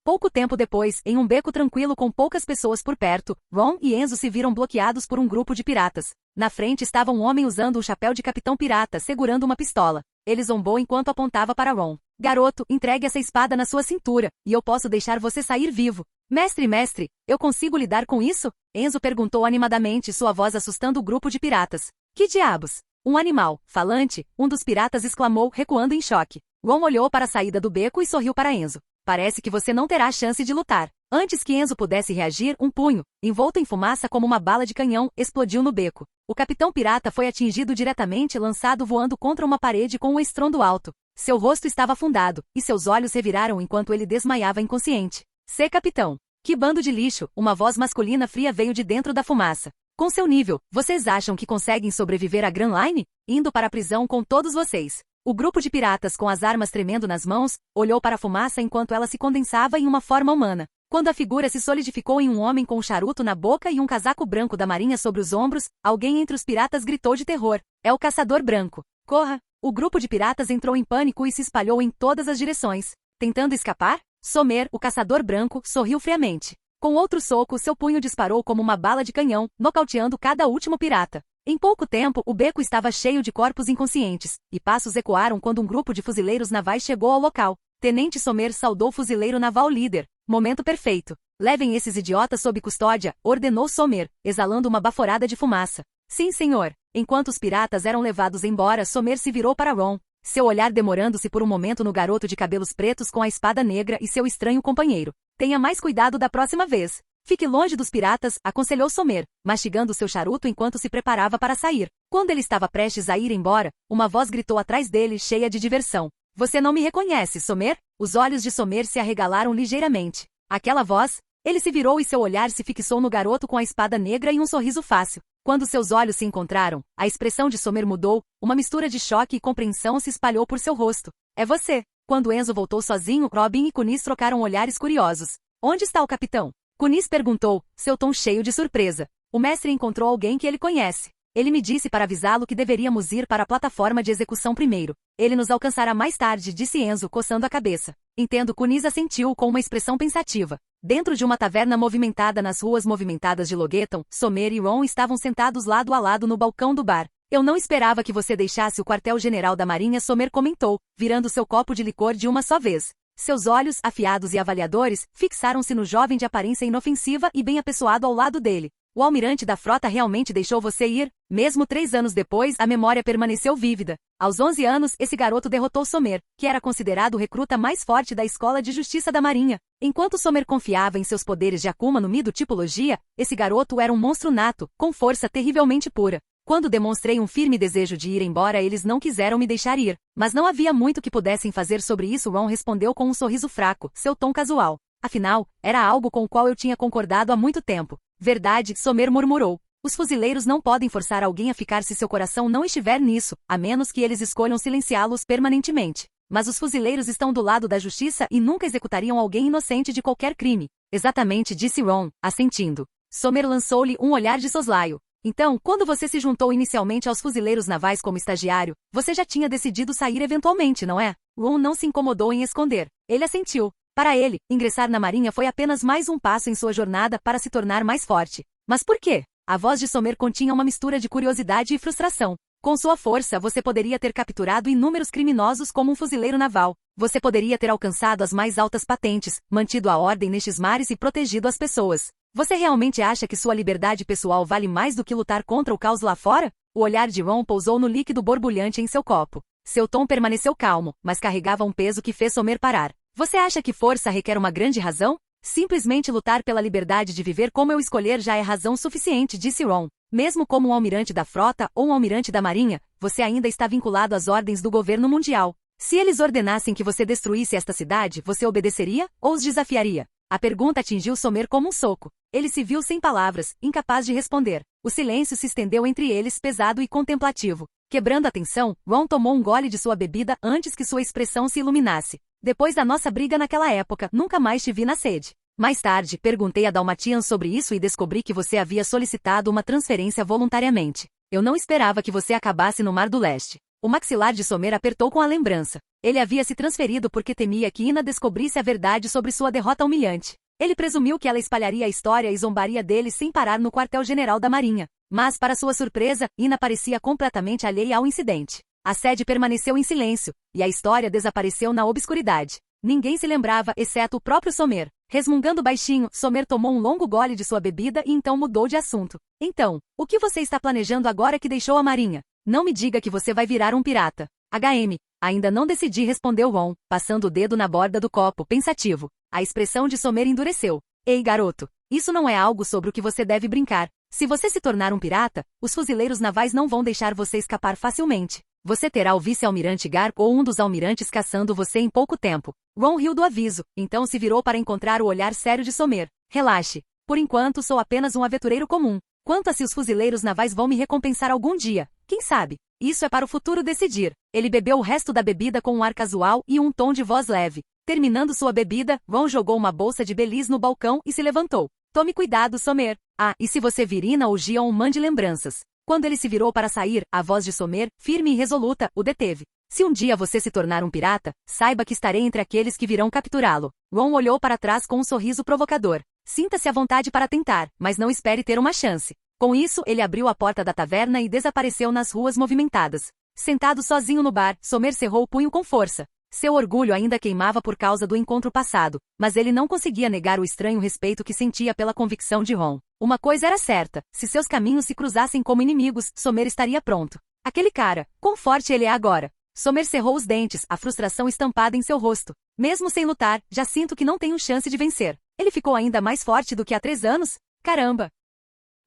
Pouco tempo depois, em um beco tranquilo com poucas pessoas por perto, Ron e Enzo se viram bloqueados por um grupo de piratas. Na frente estava um homem usando um chapéu de capitão pirata, segurando uma pistola. Ele zombou enquanto apontava para Ron. Garoto, entregue essa espada na sua cintura, e eu posso deixar você sair vivo. Mestre, eu consigo lidar com isso? Enzo perguntou animadamente, sua voz assustando o grupo de piratas. Que diabos? Um animal, falante, um dos piratas exclamou, recuando em choque. Ron olhou para a saída do beco e sorriu para Enzo. Parece que você não terá chance de lutar. Antes que Enzo pudesse reagir, um punho, envolto em fumaça como uma bala de canhão, explodiu no beco. O capitão pirata foi atingido diretamente, lançado voando contra uma parede com um estrondo alto. Seu rosto estava afundado, e seus olhos reviraram enquanto ele desmaiava inconsciente. Capitão. Que bando de lixo, uma voz masculina fria veio de dentro da fumaça. Com seu nível, vocês acham que conseguem sobreviver à Grand Line? Indo para a prisão com todos vocês. O grupo de piratas com as armas tremendo nas mãos, olhou para a fumaça enquanto ela se condensava em uma forma humana. Quando a figura se solidificou em um homem com um charuto na boca e um casaco branco da marinha sobre os ombros, alguém entre os piratas gritou de terror. É o Caçador Branco. Corra! O grupo de piratas entrou em pânico e se espalhou em todas as direções. Tentando escapar, Somer, o caçador branco, sorriu friamente. Com outro soco, seu punho disparou como uma bala de canhão, nocauteando cada último pirata. Em pouco tempo, o beco estava cheio de corpos inconscientes, e passos ecoaram quando um grupo de fuzileiros navais chegou ao local. Tenente Somer saudou o fuzileiro naval líder. Momento perfeito. Levem esses idiotas sob custódia, ordenou Somer, exalando uma baforada de fumaça. Sim, senhor. Enquanto os piratas eram levados embora, Somer se virou para Ron, seu olhar demorando-se por um momento no garoto de cabelos pretos com a espada negra e seu estranho companheiro. Tenha mais cuidado da próxima vez. Fique longe dos piratas, aconselhou Somer, mastigando seu charuto enquanto se preparava para sair. Quando ele estava prestes a ir embora, uma voz gritou atrás dele, cheia de diversão. Você não me reconhece, Somer? Os olhos de Somer se arregalaram ligeiramente. Aquela voz? Ele se virou e seu olhar se fixou no garoto com a espada negra e um sorriso fácil. Quando seus olhos se encontraram, a expressão de Somer mudou, uma mistura de choque e compreensão se espalhou por seu rosto. É você. Quando Enzo voltou sozinho, Robin e Kunis trocaram olhares curiosos. Onde está o capitão? Kunis perguntou, seu tom cheio de surpresa. O mestre encontrou alguém que ele conhece. Ele me disse para avisá-lo que deveríamos ir para a plataforma de execução primeiro. Ele nos alcançará mais tarde, disse Enzo, coçando a cabeça. Entendo, Kunis assentiu com uma expressão pensativa. Dentro de uma taverna movimentada nas ruas movimentadas de Logueton, Somer e Ron estavam sentados lado a lado no balcão do bar. Eu não esperava que você deixasse o quartel-general da Marinha, Somer comentou, virando seu copo de licor de uma só vez. Seus olhos, afiados e avaliadores, fixaram-se no jovem de aparência inofensiva e bem apessoado ao lado dele. O almirante da frota realmente deixou você ir? Mesmo 3 anos depois, a memória permaneceu vívida. Aos 11 anos, esse garoto derrotou Somer, que era considerado o recruta mais forte da Escola de Justiça da Marinha. Enquanto Somer confiava em seus poderes de Akuma no Mi do tipologia, esse garoto era um monstro nato, com força terrivelmente pura. Quando demonstrei um firme desejo de ir embora, eles não quiseram me deixar ir. Mas não havia muito que pudessem fazer sobre isso, Ron respondeu com um sorriso fraco, seu tom casual. Afinal, era algo com o qual eu tinha concordado há muito tempo. Verdade, Somer murmurou. Os fuzileiros não podem forçar alguém a ficar se seu coração não estiver nisso, a menos que eles escolham silenciá-los permanentemente. Mas os fuzileiros estão do lado da justiça e nunca executariam alguém inocente de qualquer crime. Exatamente, disse Ron, assentindo. Somer lançou-lhe um olhar de soslaio. Então, quando você se juntou inicialmente aos fuzileiros navais como estagiário, você já tinha decidido sair eventualmente, não é? Ron não se incomodou em esconder. Ele assentiu. Para ele, ingressar na Marinha foi apenas mais um passo em sua jornada para se tornar mais forte. Mas por quê? A voz de Somer continha uma mistura de curiosidade e frustração. Com sua força, você poderia ter capturado inúmeros criminosos como um fuzileiro naval. Você poderia ter alcançado as mais altas patentes, mantido a ordem nestes mares e protegido as pessoas. Você realmente acha que sua liberdade pessoal vale mais do que lutar contra o caos lá fora? O olhar de Ron pousou no líquido borbulhante em seu copo. Seu tom permaneceu calmo, mas carregava um peso que fez Somer parar. Você acha que força requer uma grande razão? Simplesmente lutar pela liberdade de viver como eu escolher já é razão suficiente, disse Ron. Mesmo como um almirante da frota ou um almirante da marinha, você ainda está vinculado às ordens do governo mundial. Se eles ordenassem que você destruísse esta cidade, você obedeceria ou os desafiaria? A pergunta atingiu Somer como um soco. Ele se viu sem palavras, incapaz de responder. O silêncio se estendeu entre eles, pesado e contemplativo. Quebrando a tensão, Ron tomou um gole de sua bebida antes que sua expressão se iluminasse. Depois da nossa briga naquela época, nunca mais te vi na sede. Mais tarde, perguntei a Dalmatian sobre isso e descobri que você havia solicitado uma transferência voluntariamente. Eu não esperava que você acabasse no Mar do Leste. O maxilar de Somer apertou com a lembrança. Ele havia se transferido porque temia que Ina descobrisse a verdade sobre sua derrota humilhante. Ele presumiu que ela espalharia a história e zombaria dele sem parar no quartel-general da Marinha. Mas, para sua surpresa, Ina parecia completamente alheia ao incidente. A sede permaneceu em silêncio, e a história desapareceu na obscuridade. Ninguém se lembrava, exceto o próprio Somer. Resmungando baixinho, Somer tomou um longo gole de sua bebida e então mudou de assunto. Então, o que você está planejando agora que deixou a Marinha? Não me diga que você vai virar um pirata. HM, ainda não decidi, respondeu Ron, passando o dedo na borda do copo, pensativo. A expressão de Somer endureceu. Ei, garoto, isso não é algo sobre o que você deve brincar. Se você se tornar um pirata, os fuzileiros navais não vão deixar você escapar facilmente. Você terá o vice-almirante Garp ou um dos almirantes caçando você em pouco tempo. Ron riu do aviso, então se virou para encontrar o olhar sério de Somer. Relaxe. Por enquanto sou apenas um aventureiro comum. Quanto a se os fuzileiros navais vão me recompensar algum dia, quem sabe? Isso é para o futuro decidir. Ele bebeu o resto da bebida com um ar casual e um tom de voz leve. Terminando sua bebida, Ron jogou uma bolsa de belis no balcão e se levantou. Tome cuidado, Somer. Ah, e se você vir Ina ou Gion, mande lembranças. Quando ele se virou para sair, a voz de Somer, firme e resoluta, o deteve. Se um dia você se tornar um pirata, saiba que estarei entre aqueles que virão capturá-lo. Ron olhou para trás com um sorriso provocador. Sinta-se à vontade para tentar, mas não espere ter uma chance. Com isso, ele abriu a porta da taverna e desapareceu nas ruas movimentadas. Sentado sozinho no bar, Somers cerrou o punho com força. Seu orgulho ainda queimava por causa do encontro passado, mas ele não conseguia negar o estranho respeito que sentia pela convicção de Ron. Uma coisa era certa, se seus caminhos se cruzassem como inimigos, Somers estaria pronto. Aquele cara, quão forte ele é agora? Somers cerrou os dentes, a frustração estampada em seu rosto. Mesmo sem lutar, já sinto que não tenho chance de vencer. Ele ficou ainda mais forte do que há 3 anos? Caramba!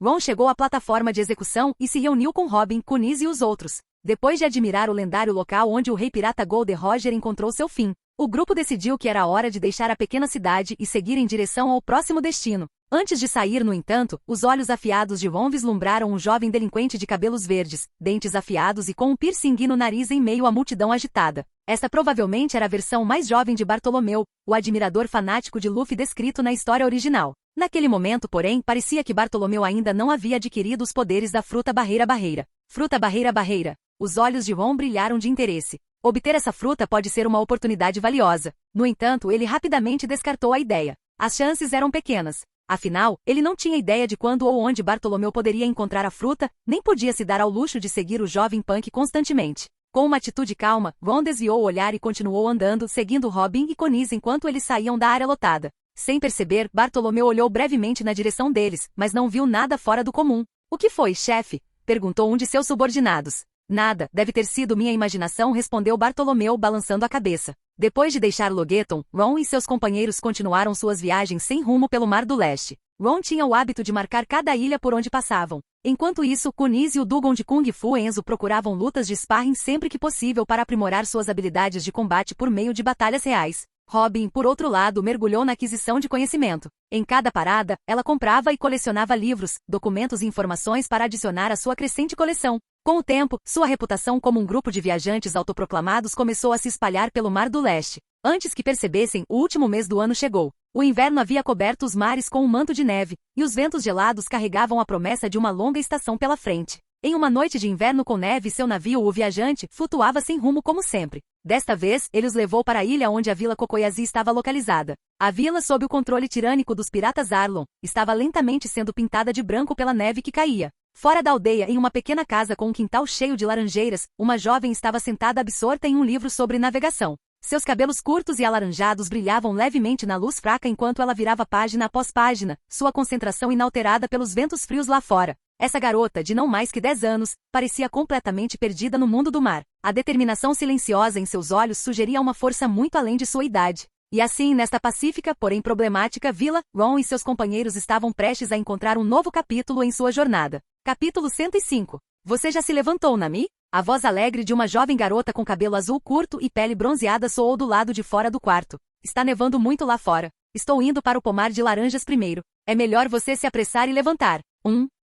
Ron chegou à plataforma de execução e se reuniu com Robin, Kuniz e os outros. Depois de admirar o lendário local onde o rei pirata Gold Roger encontrou seu fim, o grupo decidiu que era hora de deixar a pequena cidade e seguir em direção ao próximo destino. Antes de sair, no entanto, os olhos afiados de Ron vislumbraram um jovem delinquente de cabelos verdes, dentes afiados e com um piercing no nariz em meio à multidão agitada. Essa provavelmente era a versão mais jovem de Bartolomeu, o admirador fanático de Luffy descrito na história original. Naquele momento, porém, parecia que Bartolomeu ainda não havia adquirido os poderes da fruta barreira-barreira. Fruta barreira-barreira. Os olhos de Ron brilharam de interesse. Obter essa fruta pode ser uma oportunidade valiosa. No entanto, ele rapidamente descartou a ideia. As chances eram pequenas. Afinal, ele não tinha ideia de quando ou onde Bartolomeu poderia encontrar a fruta, nem podia se dar ao luxo de seguir o jovem punk constantemente. Com uma atitude calma, Ron desviou o olhar e continuou andando, seguindo Robin e Kuniz enquanto eles saíam da área lotada. Sem perceber, Bartolomeu olhou brevemente na direção deles, mas não viu nada fora do comum. "O que foi, chefe?" perguntou um de seus subordinados. "Nada, deve ter sido minha imaginação", respondeu Bartolomeu, balançando a cabeça. Depois de deixar Logueton, Ron e seus companheiros continuaram suas viagens sem rumo pelo Mar do Leste. Ron tinha o hábito de marcar cada ilha por onde passavam. Enquanto isso, Kuniz e o Dugong de Kung Fu Enzo procuravam lutas de sparring sempre que possível para aprimorar suas habilidades de combate por meio de batalhas reais. Robin, por outro lado, mergulhou na aquisição de conhecimento. Em cada parada, ela comprava e colecionava livros, documentos e informações para adicionar à sua crescente coleção. Com o tempo, sua reputação como um grupo de viajantes autoproclamados começou a se espalhar pelo Mar do Leste. Antes que percebessem, o último mês do ano chegou. O inverno havia coberto os mares com um manto de neve, e os ventos gelados carregavam a promessa de uma longa estação pela frente. Em uma noite de inverno com neve, seu navio, o Viajante, flutuava sem rumo como sempre. Desta vez, ele os levou para a ilha onde a Vila Cocoyazi estava localizada. A vila, sob o controle tirânico dos piratas Arlon, estava lentamente sendo pintada de branco pela neve que caía. Fora da aldeia, em uma pequena casa com um quintal cheio de laranjeiras, uma jovem estava sentada absorta em um livro sobre navegação. Seus cabelos curtos e alaranjados brilhavam levemente na luz fraca enquanto ela virava página após página, sua concentração inalterada pelos ventos frios lá fora. Essa garota, de não mais que 10 anos, parecia completamente perdida no mundo do mar. A determinação silenciosa em seus olhos sugeria uma força muito além de sua idade. E assim, nesta pacífica, porém problemática vila, Ron e seus companheiros estavam prestes a encontrar um novo capítulo em sua jornada. Capítulo 105. Você já se levantou, Nami? A voz alegre de uma jovem garota com cabelo azul curto e pele bronzeada soou do lado de fora do quarto. Está nevando muito lá fora. Estou indo para o pomar de laranjas primeiro. É melhor você se apressar e levantar.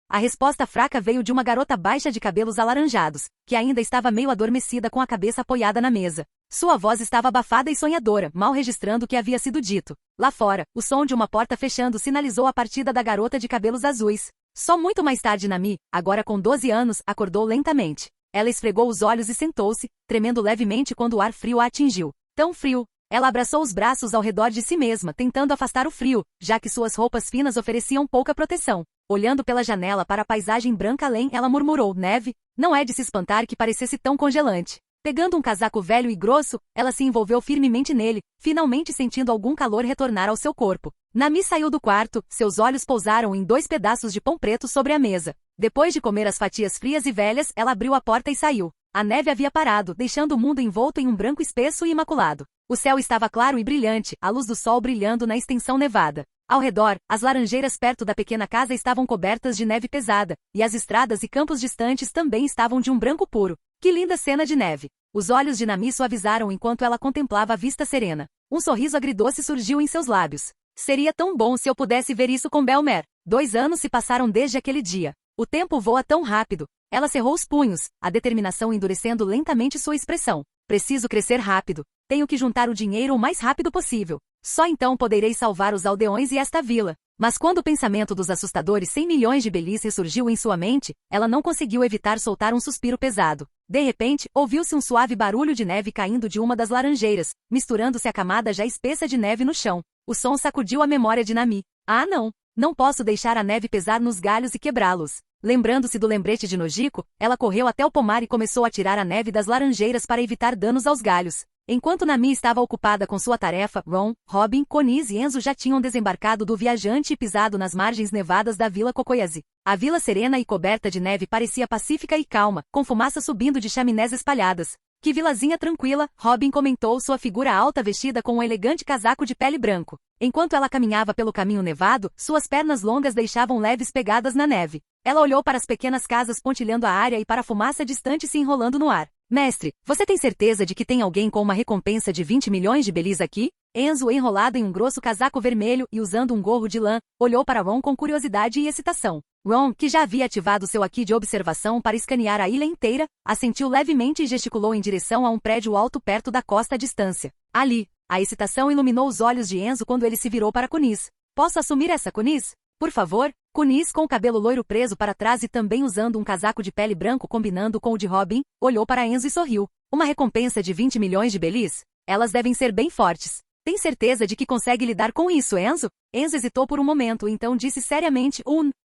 A resposta fraca veio de uma garota baixa de cabelos alaranjados, que ainda estava meio adormecida com a cabeça apoiada na mesa. Sua voz estava abafada e sonhadora, mal registrando o que havia sido dito. Lá fora, o som de uma porta fechando sinalizou a partida da garota de cabelos azuis. Só muito mais tarde Nami, agora com 12 anos, acordou lentamente. Ela esfregou os olhos e sentou-se, tremendo levemente quando o ar frio a atingiu. Tão frio! Ela abraçou os braços ao redor de si mesma, tentando afastar o frio, já que suas roupas finas ofereciam pouca proteção. Olhando pela janela para a paisagem branca além, ela murmurou: neve? Não é de se espantar que parecesse tão congelante. Pegando um casaco velho e grosso, ela se envolveu firmemente nele, finalmente sentindo algum calor retornar ao seu corpo. Nami saiu do quarto, seus olhos pousaram em 2 pedaços de pão preto sobre a mesa. Depois de comer as fatias frias e velhas, ela abriu a porta e saiu. A neve havia parado, deixando o mundo envolto em um branco espesso e imaculado. O céu estava claro e brilhante, a luz do sol brilhando na extensão nevada. Ao redor, as laranjeiras perto da pequena casa estavam cobertas de neve pesada, e as estradas e campos distantes também estavam de um branco puro. Que linda cena de neve! Os olhos de Nami suavizaram enquanto ela contemplava a vista serena. Um sorriso agridoce surgiu em seus lábios. Seria tão bom se eu pudesse ver isso com Belmer. 2 anos se passaram desde aquele dia. O tempo voa tão rápido. Ela cerrou os punhos, a determinação endurecendo lentamente sua expressão. Preciso crescer rápido. Tenho que juntar o dinheiro o mais rápido possível. Só então poderei salvar os aldeões e esta vila. Mas quando o pensamento dos assustadores 100 milhões de belis ressurgiu em sua mente, ela não conseguiu evitar soltar um suspiro pesado. De repente, ouviu-se um suave barulho de neve caindo de uma das laranjeiras, misturando-se à camada já espessa de neve no chão. O som sacudiu a memória de Nami. Ah, não! Não posso deixar a neve pesar nos galhos e quebrá-los. Lembrando-se do lembrete de Nojiko, ela correu até o pomar e começou a tirar a neve das laranjeiras para evitar danos aos galhos. Enquanto Nami estava ocupada com sua tarefa, Ron, Robin, Konize e Enzo já tinham desembarcado do viajante e pisado nas margens nevadas da Vila Kokoyazi. A vila serena e coberta de neve parecia pacífica e calma, com fumaça subindo de chaminés espalhadas. Que vilazinha tranquila, Robin comentou, sua figura alta vestida com um elegante casaco de pele branco. Enquanto ela caminhava pelo caminho nevado, suas pernas longas deixavam leves pegadas na neve. Ela olhou para as pequenas casas pontilhando a área e para a fumaça distante se enrolando no ar. Mestre, você tem certeza de que tem alguém com uma recompensa de 20 milhões de belis aqui? Enzo, enrolado em um grosso casaco vermelho e usando um gorro de lã, olhou para Ron com curiosidade e excitação. Ron, que já havia ativado seu aqui de observação para escanear a ilha inteira, assentiu levemente e gesticulou em direção a um prédio alto perto da costa à distância. Ali, a excitação iluminou os olhos de Enzo quando ele se virou para Kuniz. Posso assumir essa, Kuniz? Por favor? Kuniz, com o cabelo loiro preso para trás e também usando um casaco de pele branco combinando com o de Robin, olhou para Enzo e sorriu. Uma recompensa de 20 milhões de belis? Elas devem ser bem fortes. Tem certeza de que consegue lidar com isso, Enzo? Enzo hesitou por um momento, então disse seriamente,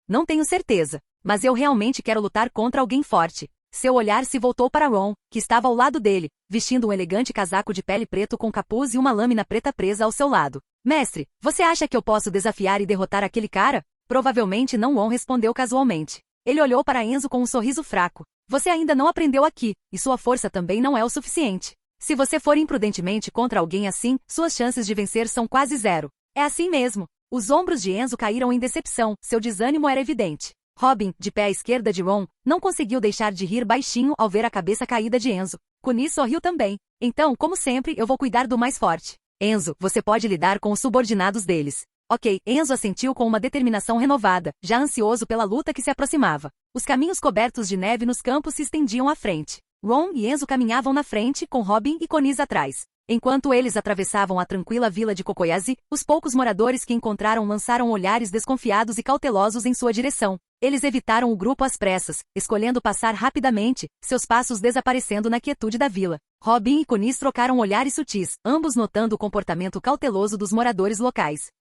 não tenho certeza. Mas eu realmente quero lutar contra alguém forte. Seu olhar se voltou para Ron, que estava ao lado dele, vestindo um elegante casaco de pele preto com capuz e uma lâmina preta presa ao seu lado. Mestre, você acha que eu posso desafiar e derrotar aquele cara? Provavelmente não, Ron respondeu casualmente. Ele olhou para Enzo com um sorriso fraco. Você ainda não aprendeu aqui, e sua força também não é o suficiente. Se você for imprudentemente contra alguém assim, suas chances de vencer são quase zero. É assim mesmo. Os ombros de Enzo caíram em decepção, seu desânimo era evidente. Robin, de pé à esquerda de Ron, não conseguiu deixar de rir baixinho ao ver a cabeça caída de Enzo. Kuniz sorriu também. Então, como sempre, eu vou cuidar do mais forte. Enzo, você pode lidar com os subordinados deles. Ok, Enzo assentiu com uma determinação renovada, já ansioso pela luta que se aproximava. Os caminhos cobertos de neve nos campos se estendiam à frente. Ron e Enzo caminhavam na frente, com Robin e Koniz atrás. Enquanto eles atravessavam a tranquila vila de Kokoyazi, os poucos moradores que encontraram lançaram olhares desconfiados e cautelosos em sua direção. Eles evitaram o grupo às pressas, escolhendo passar rapidamente, seus passos desaparecendo na quietude da vila. Robin e Koniz trocaram olhares sutis, ambos notando o comportamento cauteloso dos moradores locais.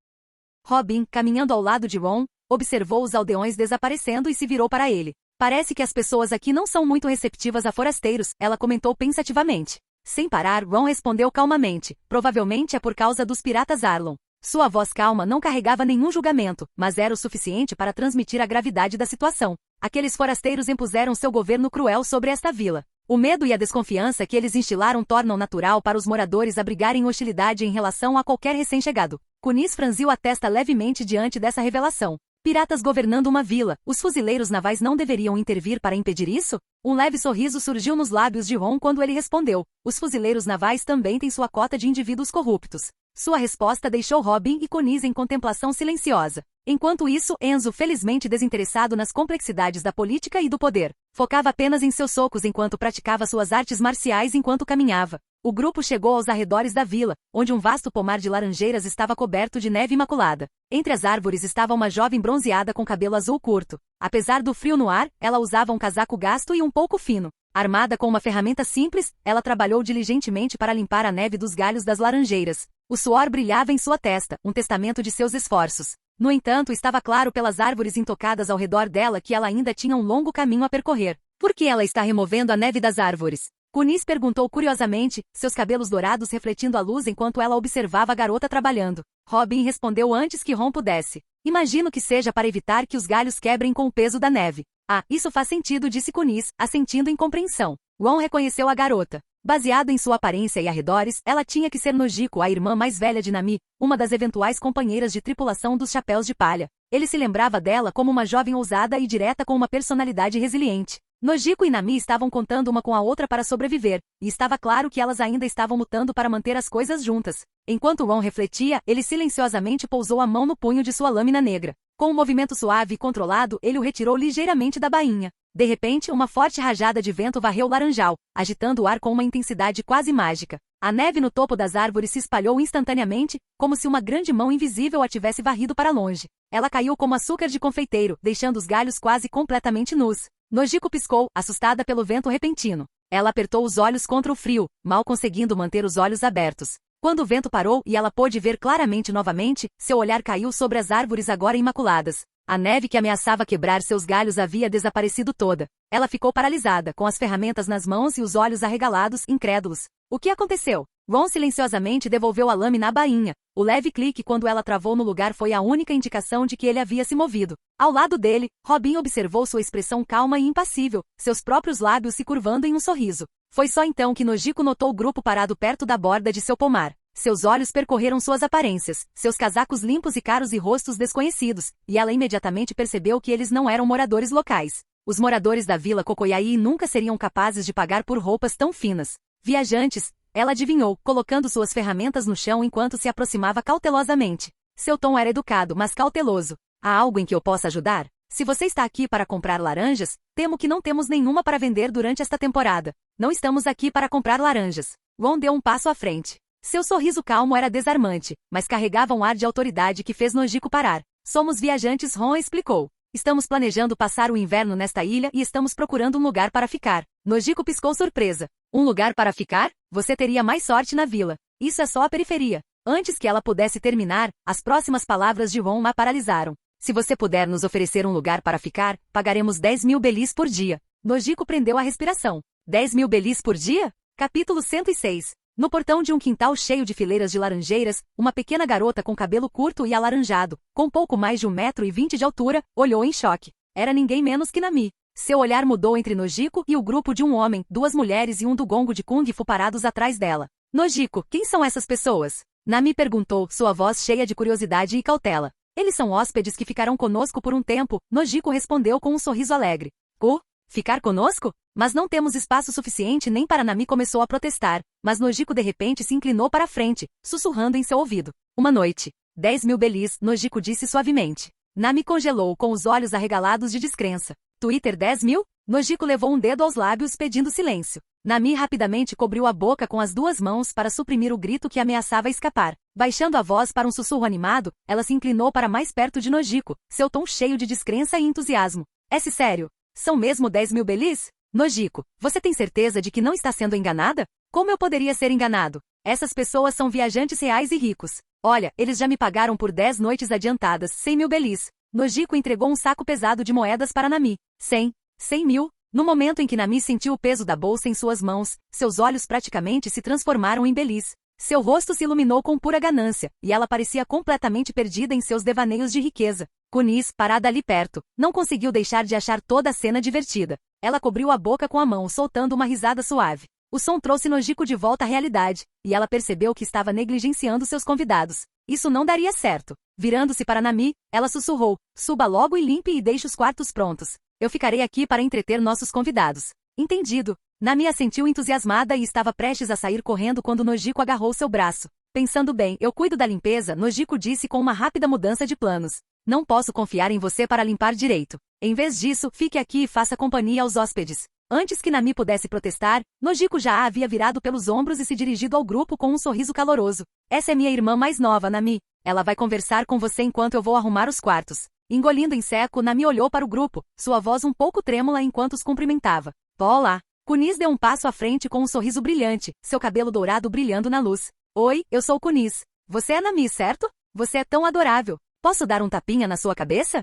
Robin, caminhando ao lado de Ron, observou os aldeões desaparecendo e se virou para ele. Parece que as pessoas aqui não são muito receptivas a forasteiros, ela comentou pensativamente. Sem parar, Ron respondeu calmamente, provavelmente é por causa dos piratas Arlon. Sua voz calma não carregava nenhum julgamento, mas era o suficiente para transmitir a gravidade da situação. Aqueles forasteiros impuseram seu governo cruel sobre esta vila. O medo e a desconfiança que eles instilaram tornam natural para os moradores abrigarem hostilidade em relação a qualquer recém-chegado. Kuniz franziu a testa levemente diante dessa revelação. Piratas governando uma vila, os fuzileiros navais não deveriam intervir para impedir isso? Um leve sorriso surgiu nos lábios de Ron quando ele respondeu. Os fuzileiros navais também têm sua cota de indivíduos corruptos. Sua resposta deixou Robin e Koniz em contemplação silenciosa. Enquanto isso, Enzo, felizmente desinteressado nas complexidades da política e do poder, focava apenas em seus socos enquanto praticava suas artes marciais enquanto caminhava. O grupo chegou aos arredores da vila, onde um vasto pomar de laranjeiras estava coberto de neve imaculada. Entre as árvores estava uma jovem bronzeada com cabelo azul curto. Apesar do frio no ar, ela usava um casaco gasto e um pouco fino. Armada com uma ferramenta simples, ela trabalhou diligentemente para limpar a neve dos galhos das laranjeiras. O suor brilhava em sua testa, um testamento de seus esforços. No entanto, estava claro pelas árvores intocadas ao redor dela que ela ainda tinha um longo caminho a percorrer. Por que ela está removendo a neve das árvores? Kuniz perguntou curiosamente, seus cabelos dourados refletindo a luz enquanto ela observava a garota trabalhando. Robin respondeu antes que Ron pudesse. Imagino que seja para evitar que os galhos quebrem com o peso da neve. Ah, isso faz sentido, disse Kuniz, assentindo em compreensão. Ron reconheceu a garota. Baseado em sua aparência e arredores, ela tinha que ser Nojiko, a irmã mais velha de Nami, uma das eventuais companheiras de tripulação dos Chapéus de Palha. Ele se lembrava dela como uma jovem ousada e direta com uma personalidade resiliente. Nojiko e Nami estavam contando uma com a outra para sobreviver, e estava claro que elas ainda estavam lutando para manter as coisas juntas. Enquanto Ron refletia, ele silenciosamente pousou a mão no punho de sua lâmina negra. Com um movimento suave e controlado, ele o retirou ligeiramente da bainha. De repente, uma forte rajada de vento varreu o laranjal, agitando o ar com uma intensidade quase mágica. A neve no topo das árvores se espalhou instantaneamente, como se uma grande mão invisível a tivesse varrido para longe. Ela caiu como açúcar de confeiteiro, deixando os galhos quase completamente nus. Nojiko piscou, assustada pelo vento repentino. Ela apertou os olhos contra o frio, mal conseguindo manter os olhos abertos. Quando o vento parou e ela pôde ver claramente novamente, seu olhar caiu sobre as árvores agora imaculadas. A neve que ameaçava quebrar seus galhos havia desaparecido toda. Ela ficou paralisada, com as ferramentas nas mãos e os olhos arregalados, incrédulos. O que aconteceu? Ron silenciosamente devolveu a lâmina à bainha. O leve clique quando ela travou no lugar foi a única indicação de que ele havia se movido. Ao lado dele, Robin observou sua expressão calma e impassível, seus próprios lábios se curvando em um sorriso. Foi só então que Nojiko notou o grupo parado perto da borda de seu pomar. Seus olhos percorreram suas aparências, seus casacos limpos e caros e rostos desconhecidos, e ela imediatamente percebeu que eles não eram moradores locais. Os moradores da Vila Kokoyai nunca seriam capazes de pagar por roupas tão finas. Viajantes, ela adivinhou, colocando suas ferramentas no chão enquanto se aproximava cautelosamente. Seu tom era educado, mas cauteloso. Há algo em que eu possa ajudar? Se você está aqui para comprar laranjas, temo que não temos nenhuma para vender durante esta temporada. Não estamos aqui para comprar laranjas. Ron deu um passo à frente. Seu sorriso calmo era desarmante, mas carregava um ar de autoridade que fez Nojiko parar. Somos viajantes, Ron explicou. Estamos planejando passar o inverno nesta ilha e estamos procurando um lugar para ficar. Nojiko piscou surpresa. Um lugar para ficar? Você teria mais sorte na vila. Isso é só a periferia. Antes que ela pudesse terminar, as próximas palavras de Ron a paralisaram. Se você puder nos oferecer um lugar para ficar, pagaremos 10.000 belis por dia. Nojiko prendeu a respiração. 10.000 belis por dia? Capítulo 106. No portão de um quintal cheio de fileiras de laranjeiras, uma pequena garota com cabelo curto e alaranjado, com pouco mais de 1,20 m de altura, olhou em choque. Era ninguém menos que Nami. Seu olhar mudou entre Nojiko e o grupo de um homem, 2 mulheres e um dugongo de Kung Fu parados atrás dela. Nojiko, quem são essas pessoas? Nami perguntou, sua voz cheia de curiosidade e cautela. Eles são hóspedes que ficarão conosco por um tempo, Nojiko respondeu com um sorriso alegre. Ficar conosco? Mas não temos espaço suficiente nem para. Nami começou a protestar, mas Nojiko de repente se inclinou para a frente, sussurrando em seu ouvido. Uma noite. 10.000 belis, Nojiko disse suavemente. Nami congelou com os olhos arregalados de descrença. Twitter 10.000? Nojiko levou um dedo aos lábios pedindo silêncio. Nami rapidamente cobriu a boca com as 2 mãos para suprimir o grito que ameaçava escapar. Baixando a voz para um sussurro animado, ela se inclinou para mais perto de Nojiko, seu tom cheio de descrença e entusiasmo. É sério? São mesmo 10.000 belis? Nojiko, você tem certeza de que não está sendo enganada? Como eu poderia ser enganado? Essas pessoas são viajantes reais e ricos. Olha, eles já me pagaram por 10 noites adiantadas, 100.000 belis. Nojiko entregou um saco pesado de moedas para Nami. 100.000? No momento em que Nami sentiu o peso da bolsa em suas mãos, seus olhos praticamente se transformaram em belis. Seu rosto se iluminou com pura ganância, e ela parecia completamente perdida em seus devaneios de riqueza. Kunis, parada ali perto, não conseguiu deixar de achar toda a cena divertida. Ela cobriu a boca com a mão, soltando uma risada suave. O som trouxe Nojiko de volta à realidade, e ela percebeu que estava negligenciando seus convidados. Isso não daria certo. Virando-se para Nami, ela sussurrou, suba logo e limpe e deixe os quartos prontos. Eu ficarei aqui para entreter nossos convidados. Entendido. Nami assentiu entusiasmada e estava prestes a sair correndo quando Nojiko agarrou seu braço. Pensando bem, eu cuido da limpeza, Nojiko disse com uma rápida mudança de planos. Não posso confiar em você para limpar direito. Em vez disso, fique aqui e faça companhia aos hóspedes. Antes que Nami pudesse protestar, Nojiko já a havia virado pelos ombros e se dirigido ao grupo com um sorriso caloroso. Essa é minha irmã mais nova, Nami. Ela vai conversar com você enquanto eu vou arrumar os quartos. Engolindo em seco, Nami olhou para o grupo, sua voz um pouco trêmula enquanto os cumprimentava. Olá. Kunis deu um passo à frente com um sorriso brilhante, seu cabelo dourado brilhando na luz. Oi, eu sou Kunis. Você é Nami, certo? Você é tão adorável. Posso dar um tapinha na sua cabeça?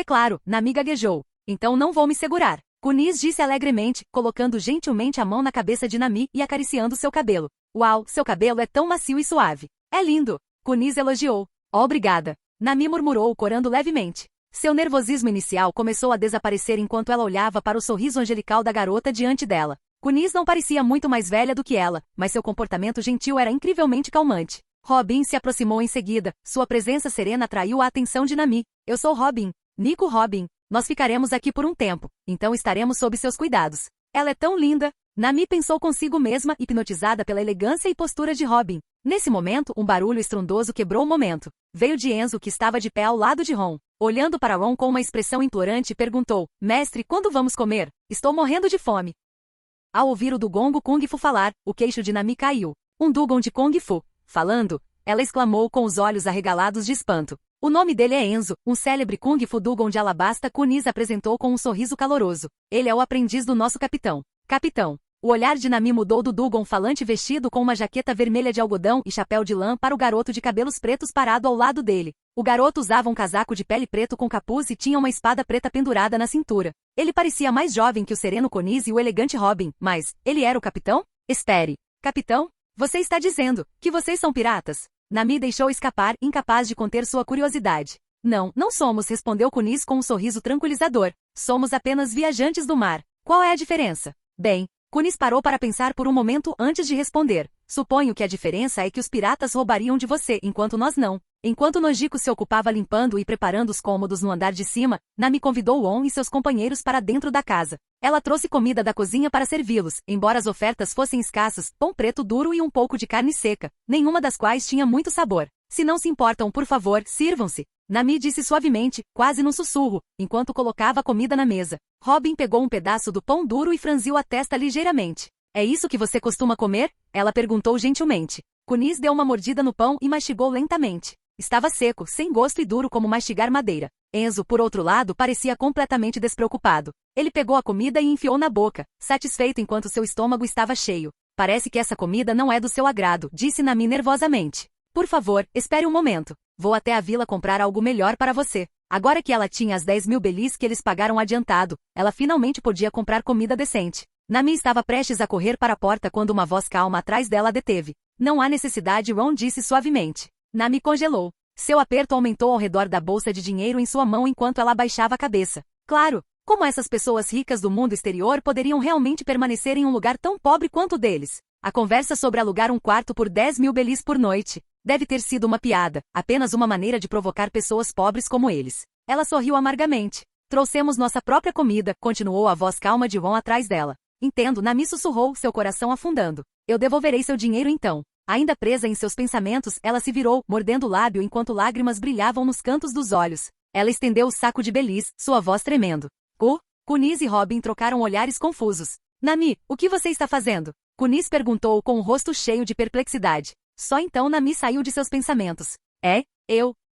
Claro, Nami gaguejou. Então não vou me segurar. Kunis disse alegremente, colocando gentilmente a mão na cabeça de Nami e acariciando seu cabelo. Uau, seu cabelo é tão macio e suave. É lindo. Kunis elogiou. Obrigada. Nami murmurou, corando levemente. Seu nervosismo inicial começou a desaparecer enquanto ela olhava para o sorriso angelical da garota diante dela. Kunis não parecia muito mais velha do que ela, mas seu comportamento gentil era incrivelmente calmante. Robin se aproximou em seguida. Sua presença serena atraiu a atenção de Nami. Eu sou Robin. Nico Robin. Nós ficaremos aqui por um tempo, então estaremos sob seus cuidados. Ela é tão linda. Nami pensou consigo mesma, hipnotizada pela elegância e postura de Robin. Nesse momento, um barulho estrondoso quebrou o momento. Veio de Enzo, que estava de pé ao lado de Ron. Olhando para Ron com uma expressão implorante, perguntou: Mestre, quando vamos comer? Estou morrendo de fome. Ao ouvir o Dugong Kung Fu falar, o queixo de Nami caiu. Um Dugong de Kung Fu. Falando, ela exclamou com os olhos arregalados de espanto. O nome dele é Enzo, um célebre Kung Fu Dugong de Alabasta. Kunis apresentou com um sorriso caloroso. Ele é o aprendiz do nosso capitão. Capitão. O olhar de Nami mudou do Dugong falante vestido com uma jaqueta vermelha de algodão e chapéu de lã para o garoto de cabelos pretos parado ao lado dele. O garoto usava um casaco de pele preto com capuz e tinha uma espada preta pendurada na cintura. Ele parecia mais jovem que o sereno Kunis e o elegante Robin, mas ele era o capitão? Espere. Capitão? Você está dizendo que vocês são piratas? Nami deixou escapar, incapaz de conter sua curiosidade. Não, não somos, respondeu Kunis com um sorriso tranquilizador. Somos apenas viajantes do mar. Qual é a diferença? Bem, Kunis parou para pensar por um momento antes de responder. Suponho que a diferença é que os piratas roubariam de você, enquanto nós não. Enquanto Nojiko se ocupava limpando e preparando os cômodos no andar de cima, Nami convidou On e seus companheiros para dentro da casa. Ela trouxe comida da cozinha para servi-los, embora as ofertas fossem escassas, pão preto duro e um pouco de carne seca, nenhuma das quais tinha muito sabor. Se não se importam, por favor, sirvam-se. Nami disse suavemente, quase num sussurro, enquanto colocava a comida na mesa. Robin pegou um pedaço do pão duro e franziu a testa ligeiramente. É isso que você costuma comer? Ela perguntou gentilmente. Kunis deu uma mordida no pão e mastigou lentamente. Estava seco, sem gosto e duro como mastigar madeira. Enzo, por outro lado, parecia completamente despreocupado. Ele pegou a comida e enfiou na boca, satisfeito enquanto seu estômago estava cheio. Parece que essa comida não é do seu agrado, disse Nami nervosamente. Por favor, espere um momento. Vou até a vila comprar algo melhor para você. Agora que ela tinha as 10.000 belis que eles pagaram adiantado, ela finalmente podia comprar comida decente. Nami estava prestes a correr para a porta quando uma voz calma atrás dela a deteve. Não há necessidade, Ron disse suavemente. Nami congelou. Seu aperto aumentou ao redor da bolsa de dinheiro em sua mão enquanto ela abaixava a cabeça. Claro, como essas pessoas ricas do mundo exterior poderiam realmente permanecer em um lugar tão pobre quanto o deles? A conversa sobre alugar um quarto por 10.000 belis por noite deve ter sido uma piada, apenas uma maneira de provocar pessoas pobres como eles. Ela sorriu amargamente. Trouxemos nossa própria comida, continuou a voz calma de Ron atrás dela. Entendo, Nami sussurrou, seu coração afundando. Eu devolverei seu dinheiro então. Ainda presa em seus pensamentos, ela se virou, mordendo o lábio enquanto lágrimas brilhavam nos cantos dos olhos. Ela estendeu o saco de belis, sua voz tremendo. Kunis e Robin trocaram olhares confusos. Nami, o que você está fazendo? Kunis perguntou com o rosto cheio de perplexidade. Só então Nami saiu de seus pensamentos.